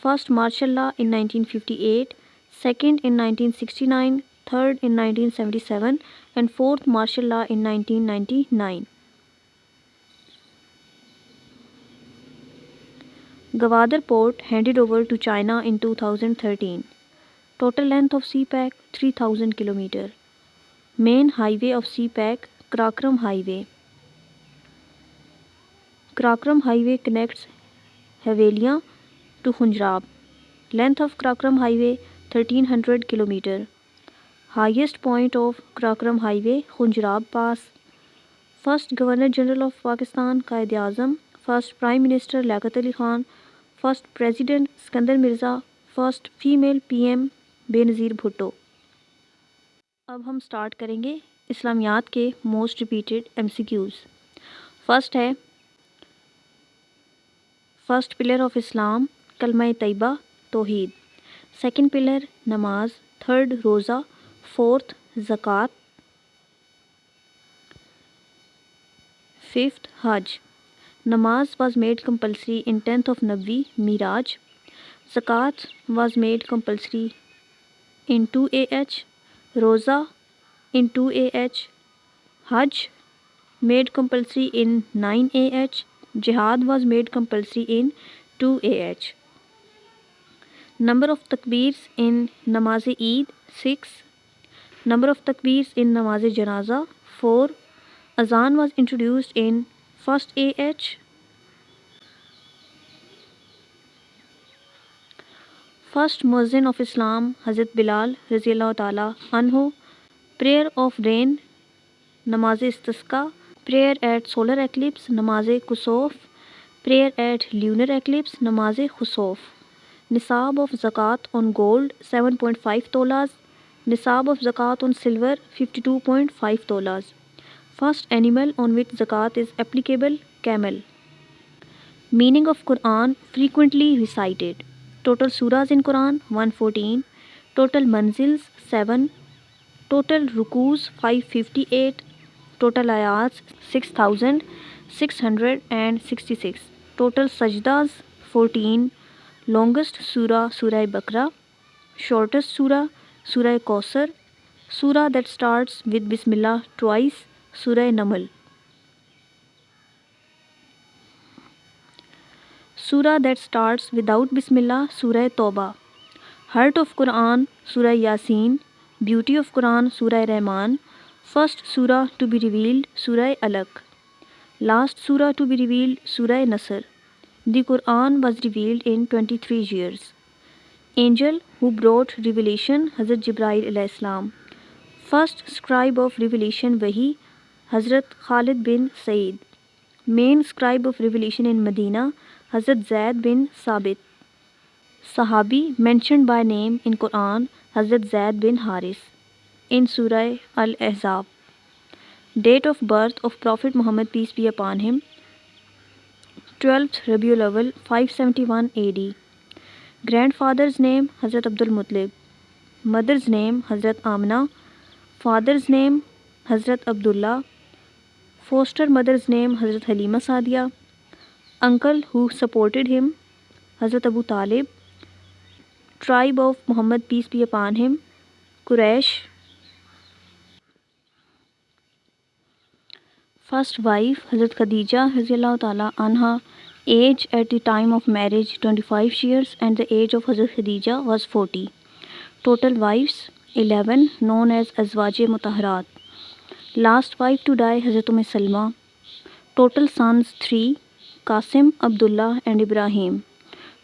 First martial law in 1958, second in 1969, third in 1977 and fourth martial law in 1999. Gwadar Port handed over to China in 2013. Total length of CPEC 3000 km. Main highway of CPEC Karakram Highway. Karakram Highway connects Havelian to Khunjrab. Length of Karakram Highway 1300 km. Highest point of Karakram Highway Khunjrab Pass. First Governor General of Pakistan Quaid-e-Azam. First Prime Minister Liaquat Ali Khan. First president Sikandar Mirza, first female PM Benazir Bhutto. अब हम start करेंगे इस्लामियात के most repeated MCQs. First है, first pillar of Islam कलमा तैयबा तौहीद। Second pillar नमाज, third रोज़ा, fourth ज़कात, fifth हज। Namaz was made compulsory in 10th of Nabwi Miraj. Zakat was made compulsory in 2AH. Roza in 2AH. Hajj made compulsory in 9AH. Jihad was made compulsory in 2AH. Number of takbeers in Namaz-e-Eid 6. Number of takbeers in Namaz-e-Janaza 4. Azan was introduced in first AH. First Muezzin of Islam Hazrat Bilal Raziyallahu Ta'ala Anhu. Prayer of rain Namaz-e-Istisqa. Prayer at solar eclipse Namaz-e-Kusuf. Prayer at lunar eclipse Namaz-e-Khusuf. Nisab of Zakat on gold 7.5 tolas. Nisab of Zakat on silver 52.5 tolas. First animal on which zakat is applicable, camel. Meaning of Quran frequently recited. Total surahs in Quran 114. Total manzils 7. Total rukus 558. Total ayats 6666. Total sajdas 14. Longest surah Surah Baqarah. Shortest surah Surah Kausar. Surah that starts with Bismillah twice, Surah Naml. Surah that starts without Bismillah, Surah Tawbah. Heart of Quran, Surah Yasin. Beauty of Quran, Surah Rahman. First surah to be revealed, Surah Alaq. Last surah to be revealed, Surah Nasr. The Quran was revealed in 23 years. Angel who brought revelation, Hazrat Jibrail alayhi salam. First scribe of revelation Wahi, Hazrat Khalid bin Said. Main scribe of revelation in Medina, Hazrat Zaid bin Sabit. Sahabi mentioned by name in Quran, Hazrat Zaid bin Haris in Surah Al-Ahzab. Date of birth of Prophet Muhammad, peace be upon him, 12th Rabiul Awwal 571 AD. Grandfather's name Hazrat Abdul Muttalib. Mother's name Hazrat Amna. Father's name Hazrat Abdullah. Foster mother's name Hazrat Halima Sadia. Uncle who supported him, Hazrat Abu Talib. Tribe of Muhammad, peace be upon him, Quraysh. First wife Hazrat Khadija Raziyallahu Ta'ala Anha. Age at the time of marriage 25 years and the age of Hazrat Khadija was 40. Total wives 11, known as Azwaje Mutahharat. Last wife to die Hazrat Salma. Total sons 3, Qasim, Abdullah and Ibrahim.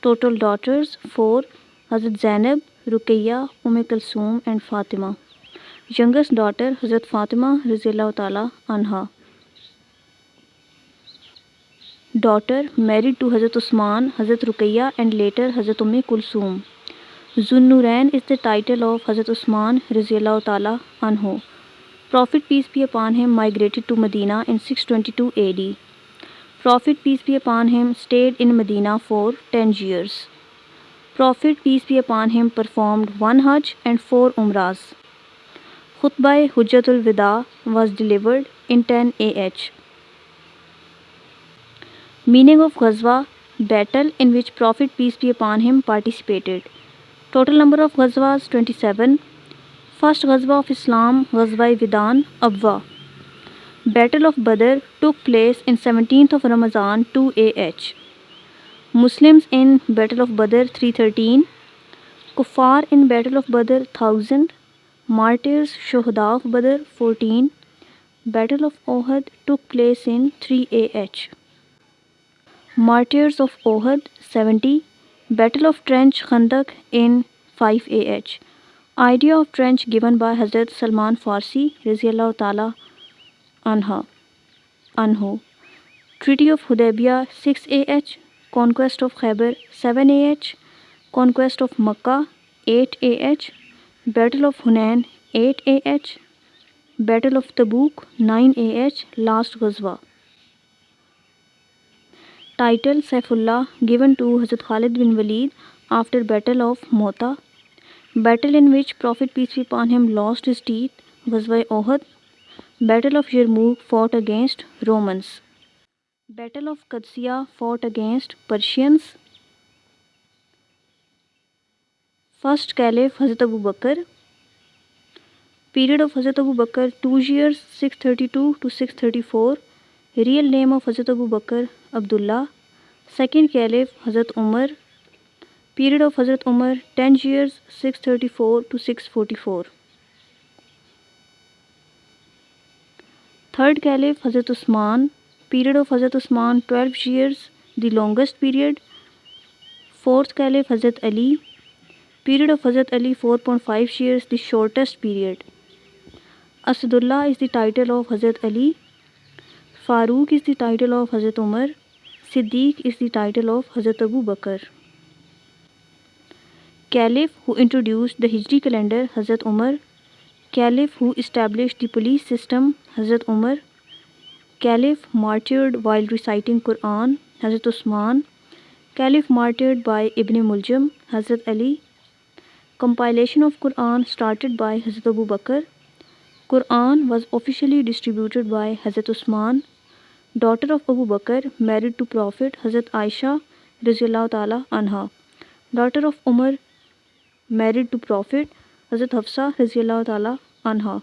Total daughters 4, Hazrat Zainab, Ruqayya, Kulsum and Fatima. Youngest daughter Hazrat Fatima Raziyallahu Ta'ala Anha. daughter married to Hazrat Usman, Hazrat Ruqayya and later Hazrat Kulsum. Zunnurain is the title of Hazrat Usman Rizallahu Ta'ala Anhu. Prophet peace be upon him migrated to Medina in 622 AD. Prophet peace be upon him stayed in Medina for 10 years. Prophet peace be upon him performed 1 Hajj and 4 Umrahs. Khutbah Hujjatul Wida was delivered in 10 AH. Meaning of Ghazwa, battle in which Prophet peace be upon him participated. Total number of Ghazwas 27. First Ghazwa of Islam, Ghazwa Vidan, Abwa. Battle of Badr took place in 17th of Ramazan 2 AH. Muslims in Battle of Badr 313. Kuffar in Battle of Badr 1000. Martyrs Shuhada of Badr 14. Battle of Ohud took place in 3 AH. Martyrs of Ohud 70. Battle of Trench Khandak in 5 AH. Idea of trench given by Hazrat Salman Farsi Rizallahu Ta'ala Anhu. Treaty of Hudaybiyah 6 AH. Conquest of Khyber 7 AH. Conquest of Makkah 8 AH. Battle of Hunain 8 AH. Battle of Tabuk 9 AH. Last Ghazwa. Title Saifullah given to Hazrat Khalid bin Walid after Battle of Mota. Battle in which Prophet peace be upon him lost his teeth. Ghazwa Ohud. Battle of Yarmouk fought against Romans. Battle of Qadsiya fought against Persians. First Caliph Hazrat Abu Bakr. Period of Hazrat Abu Bakr 2 years 632 to 634. Real name of Hazrat Abu Bakr Abdullah. Second Caliph Hazrat Umar. Period of Hazrat Umar 10 years 634 to 644. Third Caliph Hazrat Usman. Period of Hazrat Usman 12 years, the longest period. Fourth Caliph Hazrat Ali. Period of Hazrat Ali 4.5 years, the shortest period. Asadullah is the title of Hazrat Ali. Farooq is the title of Hazrat Umar. Siddiq is the title of Hazrat Abu Bakr. Caliph who introduced the Hijri calendar Hazrat Umar. Caliph who established the police system Hazrat Umar. Caliph martyred while reciting Quran Hazrat Usman. Caliph martyred by Ibn Muljam Hazrat Ali. Compilation of Quran started by Hazrat Abu Bakr. Quran was officially distributed by Hazrat Usman. Daughter of Abu Bakr married to Prophet Hazrat Aisha Rizallahu Ta'ala Anha. Daughter of Umar married to Prophet Hazrat Hafsa Rizallahu Ta'ala Anha.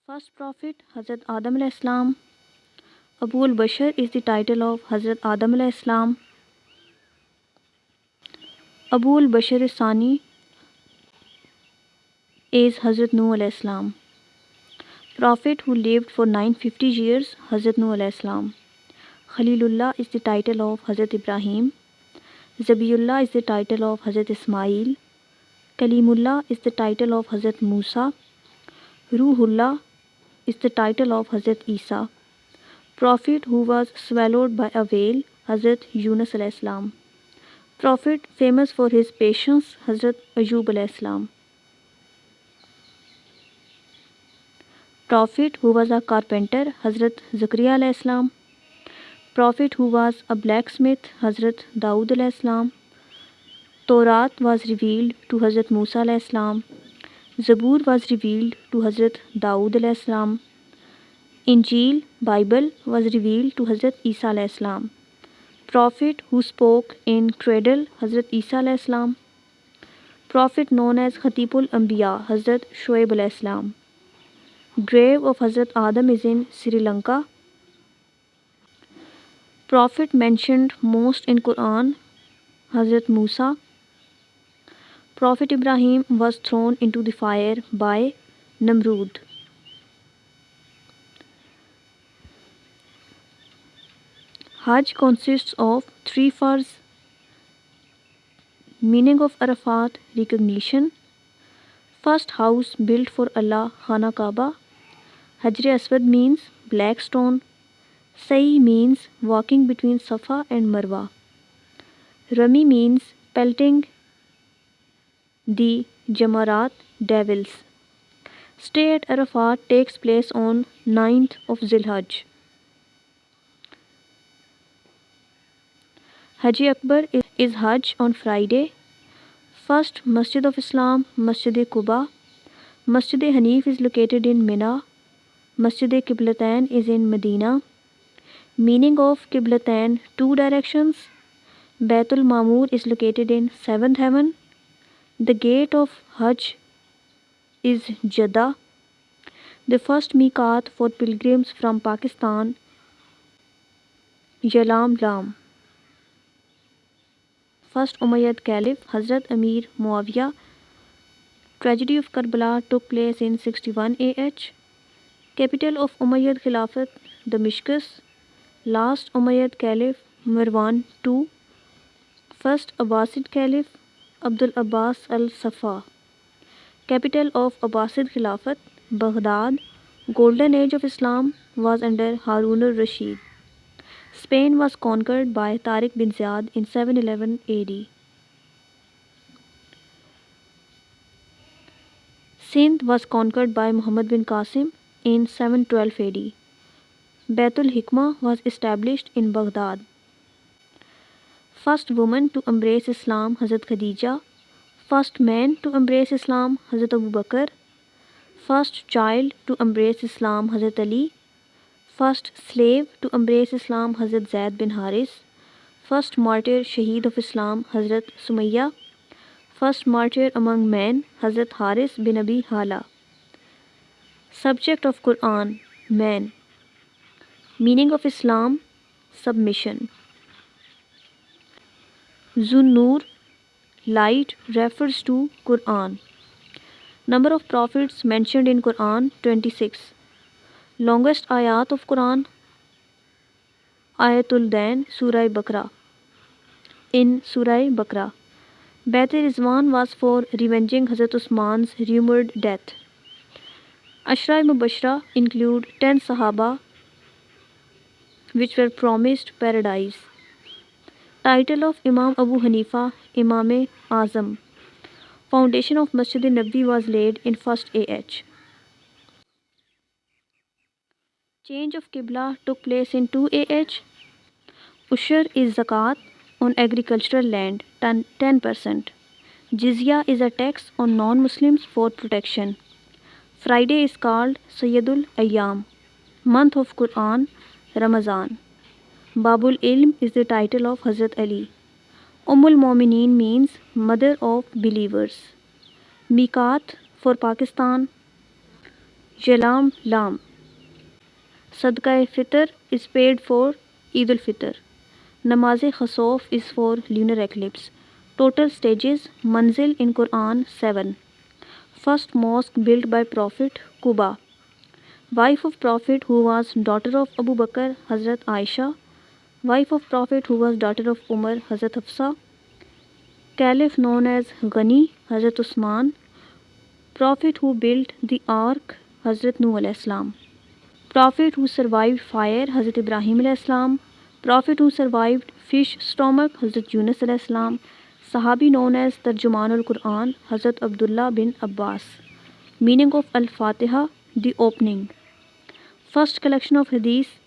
First Prophet Hazrat Adam alayhi salam. Abu al-Bashar is the title of Hazrat Adam alayhi salam. Abu al-Bashar Sani is Hazrat Nuh alayhi salam. Prophet who lived for 950 years Hazrat Nuh alayhi salam. Khalilullah is the title of Hazrat Ibrahim. Zabiullah is the title of Hazrat Ismail. Kalimullah is the title of Hazrat Musa. Ruhullah is the title of Hazrat Isa. Prophet who was swallowed by a whale Hazrat Yunus alayhi salam. Prophet famous for his patience Hazrat Ayub alayhi salam. Prophet who was a carpenter Hazrat Zakaria alayhi salam. Prophet who was a blacksmith Hazrat Daud alayhi salam. Taurat was revealed to Hazrat Musa alayhi salam. Zabur was revealed to Hazrat Daud alayhi salam. Injil Bible was revealed to Hazrat Isa alayhi salam. Prophet who spoke in cradle Hazrat Isa alayhi salam. Prophet known as Khatibul Anbiya Hazrat Shoaib alayhi salam. Grave of Hazrat Adam is in Sri Lanka. Prophet mentioned most in Quran Hazrat Musa. Prophet Ibrahim was thrown into the fire by Namrud. Hajj consists of 3 farz. Meaning of Arafat recognition. First house built for Allah Khana Kaaba. Hajr Aswad means black stone. Sa'i means walking between Safa and Marwa. Rami means pelting the Jamarat devils. Stay at Arafat takes place on 9th of Zilhajj. Hajj Akbar is Hajj on Friday. First Masjid of Islam, Masjid Quba. Masjid Hanif is located in Mina. Masjid Qiblatain is in Medina. Meaning of Qiblatain, two directions. Baitul Mamur is located in seventh heaven. The gate of Hajj is Jeddah. The first miqat for pilgrims from Pakistan, Yalam Lam. First Umayyad Caliph, Hazrat Amir Muawiyah. Tragedy of Karbala took place in 61 AH. Capital of Umayyad Khilafat, Damascus. Last Umayyad Caliph, Marwan II. First Abbasid Caliph, Abdul Abbas al-Safa. Capital of Abbasid Khilafat, Baghdad. Golden age of Islam was under Harun al-Rashid. Spain was conquered by Tariq bin Ziyad in 711 AD. Sindh was conquered by Muhammad bin Qasim in 712 AD. Baitul Hikmah was established in Baghdad. First woman to embrace Islam, Hazrat Khadija. First man to embrace Islam, Hazrat Abu Bakr. First child to embrace Islam, Hazrat Ali. First slave to embrace Islam, Hazrat Zaid bin Haris. First martyr Shaheed of Islam, Hazrat Sumayya. First martyr among men, Hazrat Haris bin Abi Hala. Subject of Quran, man. Meaning of Islam, submission. Zun-Nur, light, refers to Quran. Number of prophets mentioned in Quran, 26. Longest ayat of Quran, Ayatul Dain, Surah Baqarah. In Surah Baqarah, Bait-e-Rizwan was for revenging Hazrat Usman's rumored death. Ashra-e-Mubashra include 10 Sahaba which were promised paradise. Title of Imam Abu Hanifa, Imam Azam. Foundation of Masjid Nabawi was laid in 1st AH. Change of Qibla took place in 2 AH. Ushur is zakat on agricultural land, 10%. Jizya is a tax on non-Muslims for protection. Friday is called Sayyidul Ayyam. Month of Quran, Ramazan. Babul Ilm is the title of Hazrat Ali. Ummul Momineen means mother of believers. Miqat for Pakistan, Yalam Lam. Sadaqah-e-Fitr is paid for Eid al-Fitr. Namaz-e-Khasuf is for lunar eclipse. Total stages, Manzil in Quran 7. First mosque built by Prophet, Quba. Wife of Prophet who was daughter of Abu Bakr, Hazrat Aisha. Wife of Prophet who was daughter of Umar, Hazrat Hafsa. Caliph known as Ghani, Hazrat Usman. Prophet who built the Ark, Hazrat Nuh alayhi salam. Prophet who survived fire, Hazrat Ibrahim alayhi salam. Prophet who survived fish stomach, Hazrat Yunus alayhi salam. Sahabi known as Tarjuman al-Quran, Hazrat Abdullah bin Abbas. Meaning of Al-Fatiha, the opening. First collection of Hadith,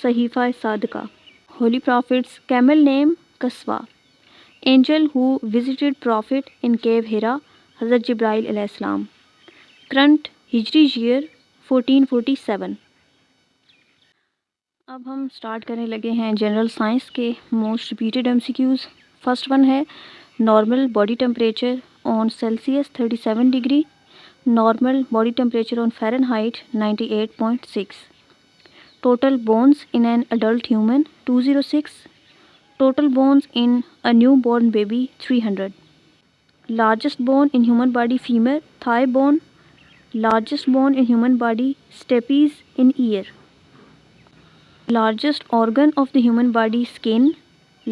Sahifa Sadiqa. Holy Prophets, camel name Kaswa. Angel who visited Prophet in cave Hira, Hazrat Jibrail alayhi salam. Current Hijri year 1447. अब हम start करने लगे हैं general science के most repeated MCQs. First one है normal body temperature on Celsius 37 degree, normal body temperature on Fahrenheit 98.6. Total bones in an adult human 206. Total bones in a newborn baby 300. Largest bone in human body femur thigh bone. Largest bone in human body stapes in ear. Largest organ of the human body skin.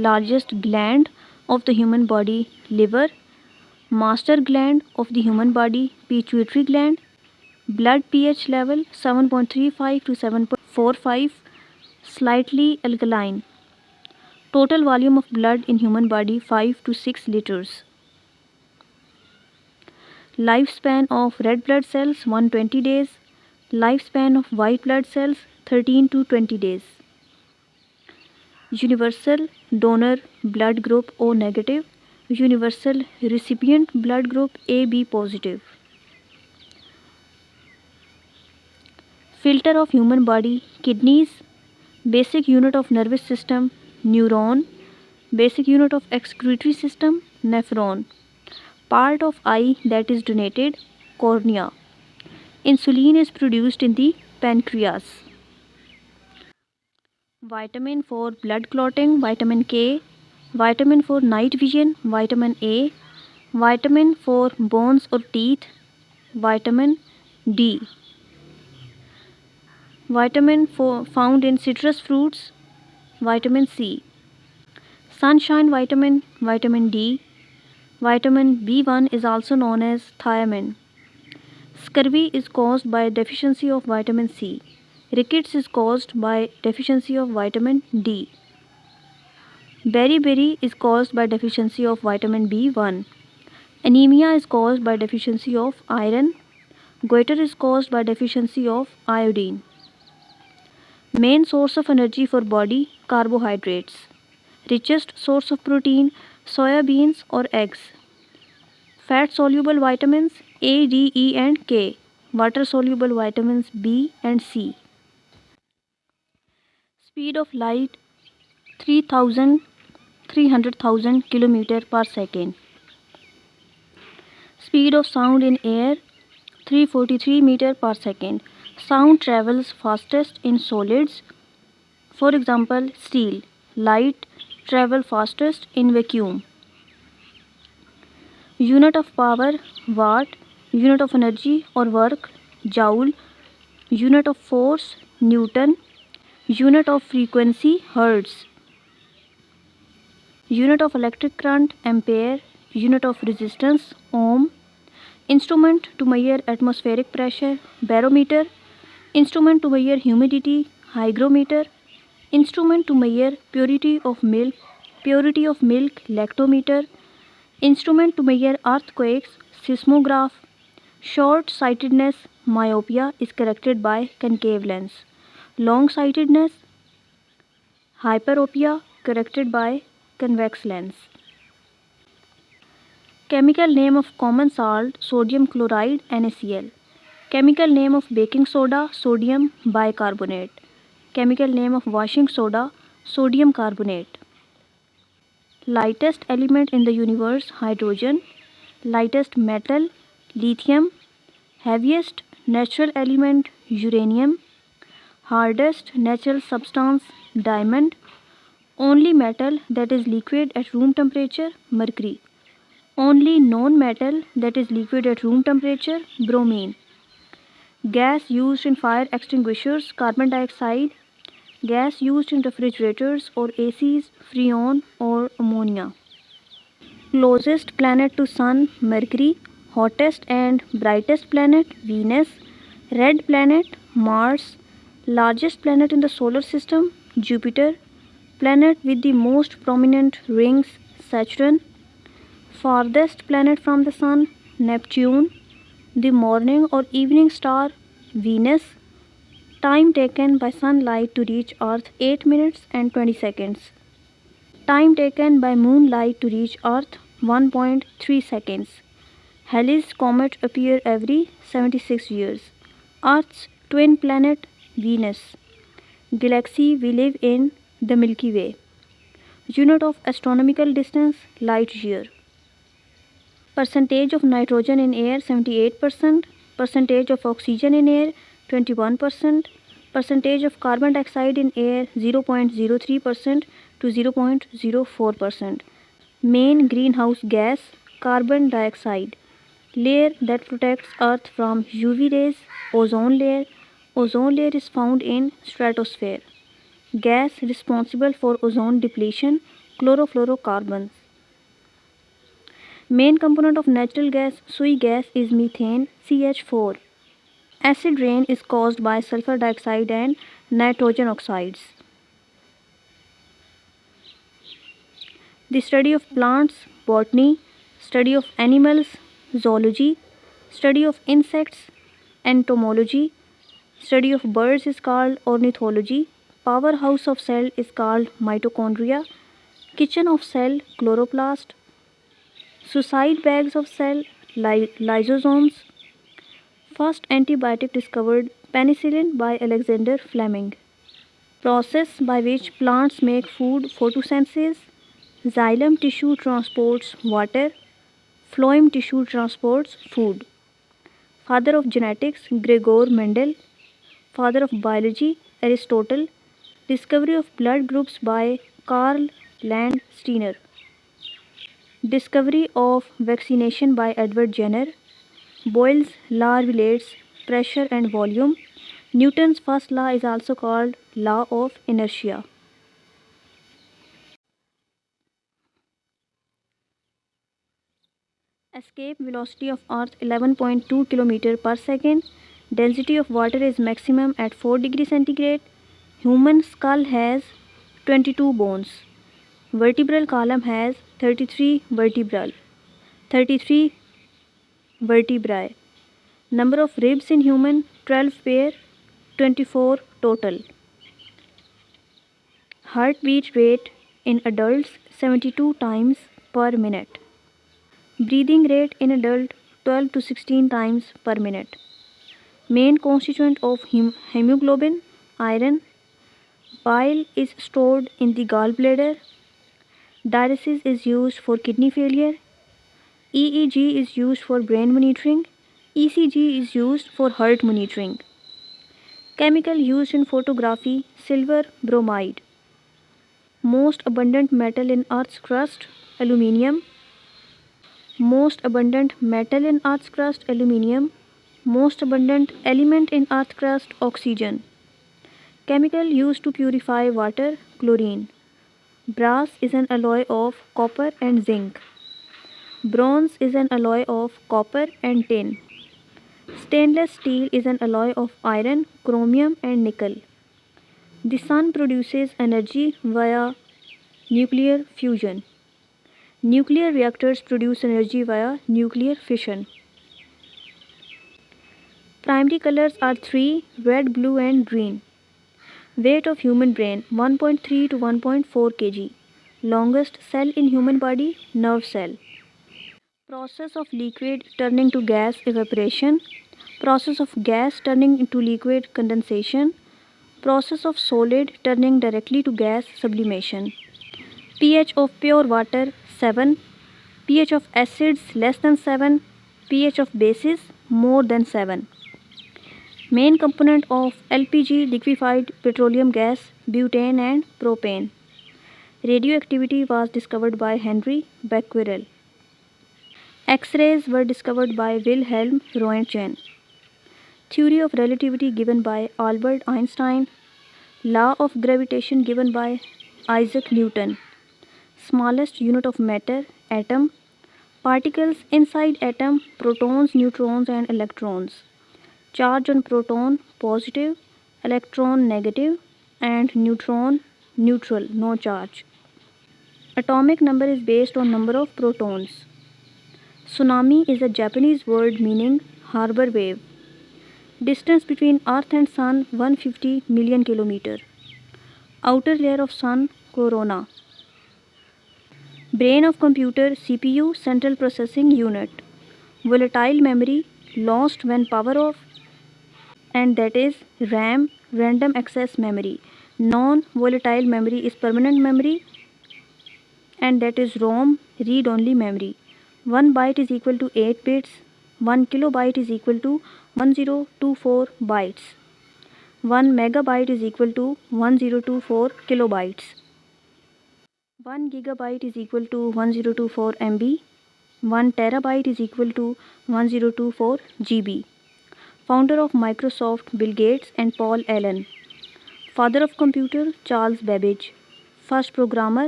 Largest gland of the human body liver. Master gland of the human body pituitary gland. Blood pH level 7.35 to 7.45. slightly alkaline. Total volume of blood in human body 5 to 6 liters. Lifespan of red blood cells 120 days. Lifespan of white blood cells 13 to 20 days. Universal donor blood group O negative. Universal recipient blood group AB positive. Filter of human body kidneys. Basic unit of nervous system neuron. Basic unit of excretory system nephron. Part of eye that is donated cornea. Insulin is produced in the pancreas. Vitamin for blood clotting vitamin K. Vitamin for night vision vitamin A. Vitamin for bones or teeth vitamin D. Vitamin found in citrus fruits vitamin C. Sunshine vitamin vitamin D. Vitamin B1 is also known as thiamine. Scurvy is caused by deficiency of vitamin C. Rickets is caused by deficiency of vitamin D. Beriberi is caused by deficiency of vitamin B1. Anemia is caused by deficiency of iron. Goiter is caused by deficiency of iodine. Main source of energy for body carbohydrates. Richest source of protein soya beans or eggs. Fat soluble vitamins A, D, E and K. Water soluble vitamins B and C. Speed of light 300,000 km per second. Speed of sound in air 343 meter per second. Sound travels fastest in solids. For example, steel. Light travel fastest in vacuum. Unit of power watt. Unit of energy or work joule. Unit of force Newton. Unit of frequency hertz. Unit of electric current ampere. Unit of resistance ohm. Instrument to measure atmospheric pressure barometer. Instrument to measure humidity hygrometer. Instrument to measure purity of milk lactometer. Instrument to measure earthquakes seismograph. Short sightedness myopia is corrected by concave lens. Long sightedness hyperopia corrected by convex lens. Chemical name of common salt sodium chloride NaCl. Chemical name of baking soda sodium bicarbonate. Chemical name of washing soda sodium carbonate. Lightest element in the universe hydrogen. Lightest metal lithium. Heaviest natural element uranium. Hardest natural substance diamond. Only metal that is liquid at room temperature mercury. Only known metal that is liquid at room temperature bromine. Gas used in fire extinguishers carbon dioxide. Gas used in refrigerators or ACs freon or ammonia. Closest planet to sun Mercury. Hottest and brightest planet Venus. Red planet Mars. Largest planet in the solar system Jupiter. Planet with the most prominent rings Saturn. Farthest planet from the sun Neptune. The morning or evening star Venus. Time taken by sunlight to reach Earth 8 minutes and 20 seconds. Time taken by moonlight to reach Earth 1.3 seconds. Halley's Comet appear every 76 years. Earth's twin planet Venus. Galaxy we live in the Milky Way. Unit of astronomical distance light year. Percentage of nitrogen in air 78%. Percentage of oxygen in air 21%. Percentage of carbon dioxide in air 0.03% to 0.04%. Main greenhouse gas carbon dioxide. Layer that protects Earth from UV rays ozone layer. Ozone layer is found in stratosphere. Gas responsible for ozone depletion chlorofluorocarbons. Main component of natural gas sui gas is methane CH4. Acid rain is caused by sulfur dioxide and nitrogen oxides. The study of plants, botany, study of animals, zoology, study of insects, entomology, study of birds is called ornithology, powerhouse of cell is called mitochondria, kitchen of cell chloroplast, suicide bags of cell lysosomes, first antibiotic discovered penicillin by Alexander Fleming, process by which plants make food photosynthesis, xylem tissue transports water, phloem tissue transports food. Father of genetics Gregor Mendel, father of biology Aristotle, discovery of blood groups by Karl Landsteiner, discovery of vaccination by Edward Jenner, Boyle's law relates pressure and volume. Newton's first law is also called law of inertia. Escape velocity of Earth 11.2 km per second. Density of water is maximum at 4 degrees centigrade. Human skull has 22 bones. Vertebral column has 33 vertebrae. Number of ribs in human 12 pair, 24 total. Heartbeat rate in adults 72 times per minute. Breathing rate in adult 12 to 16 times per minute. Main constituent of hemoglobin iron. Bile is stored in the gallbladder. Dialysis is used for kidney failure. EEG is used for brain monitoring. ECG is used for heart monitoring. Chemical used in photography silver bromide. Most abundant metal in Earth's crust aluminium. Most abundant metal in Earth's crust aluminium. Most abundant element in Earth's crust oxygen. Chemical used to purify water chlorine. Brass is an alloy of copper and zinc. Bronze is an alloy of copper and tin. Stainless steel is an alloy of iron, chromium and nickel. The sun produces energy via nuclear fusion. Nuclear reactors produce energy via nuclear fission. Primary colors are three: red, blue and green. Weight of human brain 1.3 to 1.4 kg. Longest cell in human body nerve cell. Process of liquid turning to gas evaporation. Process of gas turning into liquid condensation. Process of solid turning directly to gas sublimation. pH of pure water 7. pH of acids less than 7. pH of bases more than 7. Main component of LPG liquefied petroleum gas butane and propane. Radioactivity was discovered by Henry Becquerel. X-rays were discovered by Wilhelm Röntgen. Theory of relativity given by Albert Einstein. Law of gravitation given by Isaac Newton. Smallest unit of matter atom. Particles inside atom protons, neutrons and electrons. Charge on proton positive, electron negative and neutron neutral, no charge. Atomic number is based on number of protons. Tsunami is a Japanese word meaning harbor wave. Distance between Earth and Sun 150 million km. Outer layer of Sun corona. Brain of computer CPU central processing unit. Volatile memory lost when power off, and that is RAM random access memory. Non volatile memory is permanent memory, and that is ROM read only memory. 1 byte is equal to 8 bits. 1 kilobyte is equal to 1024 bytes. 1 megabyte is equal to 1024 kilobytes. 1 gigabyte is equal to 1024 MB. 1 terabyte is equal to 1024 GB. Founder of Microsoft Bill Gates and Paul Allen. Father of computer Charles Babbage. First programmer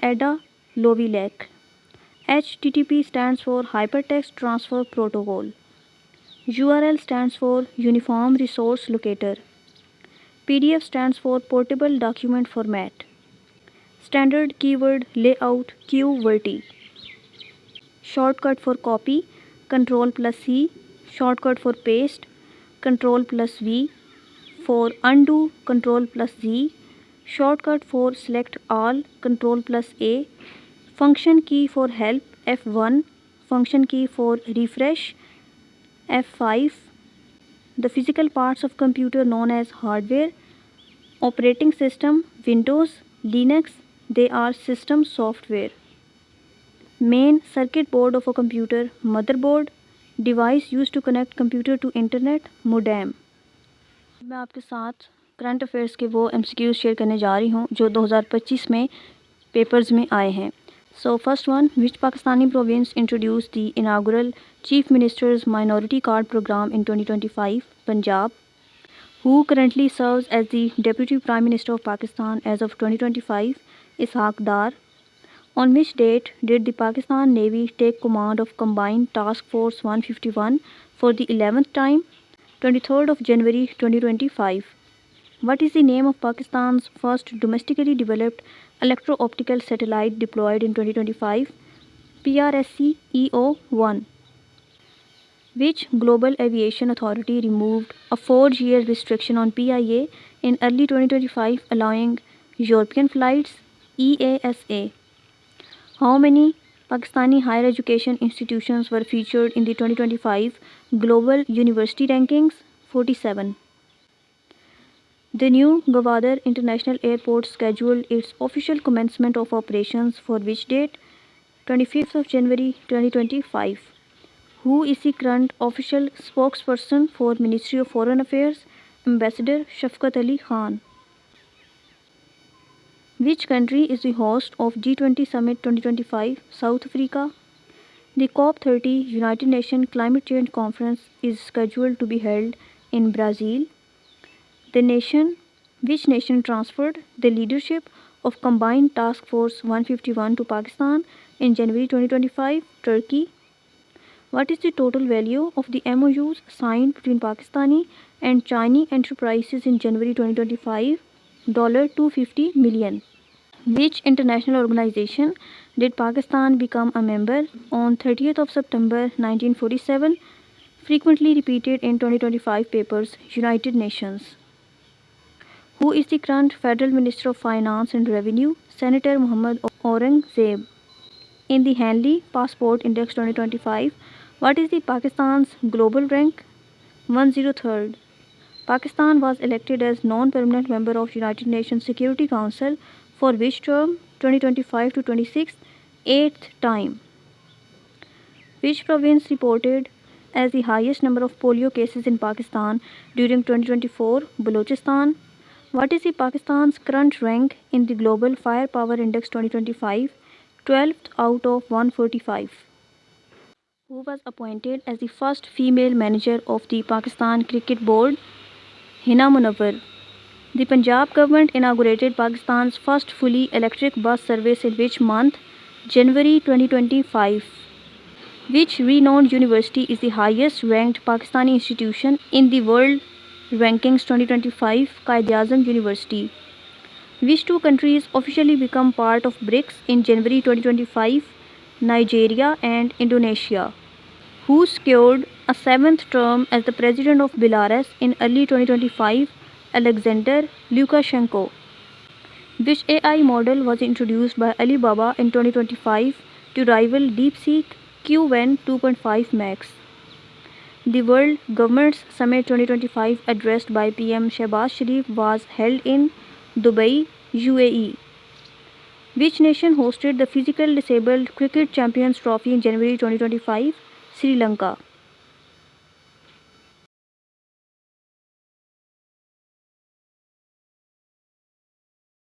Ada Lovelace. HTTP stands for Hypertext Transfer Protocol. URL stands for Uniform Resource Locator. PDF stands for Portable Document Format. Standard keyword layout QWERTY. Shortcut for copy Ctrl plus C. Shortcut for paste Ctrl plus V. For undo Ctrl plus Z. Shortcut for select all Ctrl plus A. Function key for help F1. Function key for refresh F5. The physical parts of computer known as hardware. Operating system Windows, Linux, they are system software. Main circuit board of a computer motherboard. Device used to connect computer to internet modem. मैं आपके साथ current affairs के वो MCQs share करने जा रही हूँ जो 2025 में पेपर्स में आए हैं. So first one, which Pakistani province introduced the inaugural Chief Minister's Minority Card program in 2025? Punjab. Who currently serves as the Deputy Prime Minister of Pakistan as of 2025? Ishaq Dar. On which date did the Pakistan Navy take command of Combined Task Force 151 for the 11th time? 23rd of January 2025. What is the name of Pakistan's first domestically developed electro-optical satellite deployed in 2025? PRSC-EO-1. Which global aviation authority removed a 4-year restriction on PIA in early 2025, allowing European flights? EASA. How many Pakistani higher education institutions were featured in the 2025 Global University Rankings? 47. The new Gwadar International Airport scheduled its official commencement of operations for which date? 25th of January 2025. Who is the current official spokesperson for Ministry of Foreign Affairs? Ambassador Shafqat Ali Khan. Which country is the host of G20 Summit 2025? South Africa. The COP30 United Nations Climate Change Conference is scheduled to be held in Brazil. Which nation transferred the leadership of Combined Task Force 151 to Pakistan in January 2025? Turkey. What is the total value of the MOUs signed between Pakistani and Chinese enterprises in January 2025? $250 million. Which international organization did Pakistan become a member on 30th of September 1947? Frequently repeated in 2025 papers, United Nations. Who is the current Federal Minister of Finance and Revenue? Senator Muhammad Aurangzeb. In the Henley Passport Index 2025, what is the Pakistan's global rank? 103rd. Pakistan was elected as non-permanent member of United Nations Security Council for which term? 2025 to 26, 8th time. Which province reported as the highest number of polio cases in Pakistan during 2024? Balochistan. What is the Pakistan's current rank in the Global Firepower Index 2025? 12th out of 145. Who was appointed as the first female manager of the Pakistan Cricket Board? Hina Munawwar. The Punjab government inaugurated Pakistan's first fully electric bus service in which month? January 2025. Which renowned university is the highest ranked Pakistani institution in the World Rankings 2025? Quaid-e-Azam University. Which two countries officially become part of BRICS in January 2025? Nigeria and Indonesia. Who secured a 7th term as the president of Belarus in early 2025? Alexander Lukashenko. Which AI model was introduced by Alibaba in 2025 to rival DeepSeek Qwen 2.5 Max? The World Governments Summit 2025 addressed by PM Shehbaz Sharif was held in Dubai, UAE. Which nation hosted the Physical Disabled Cricket Champions Trophy in January 2025? Sri Lanka.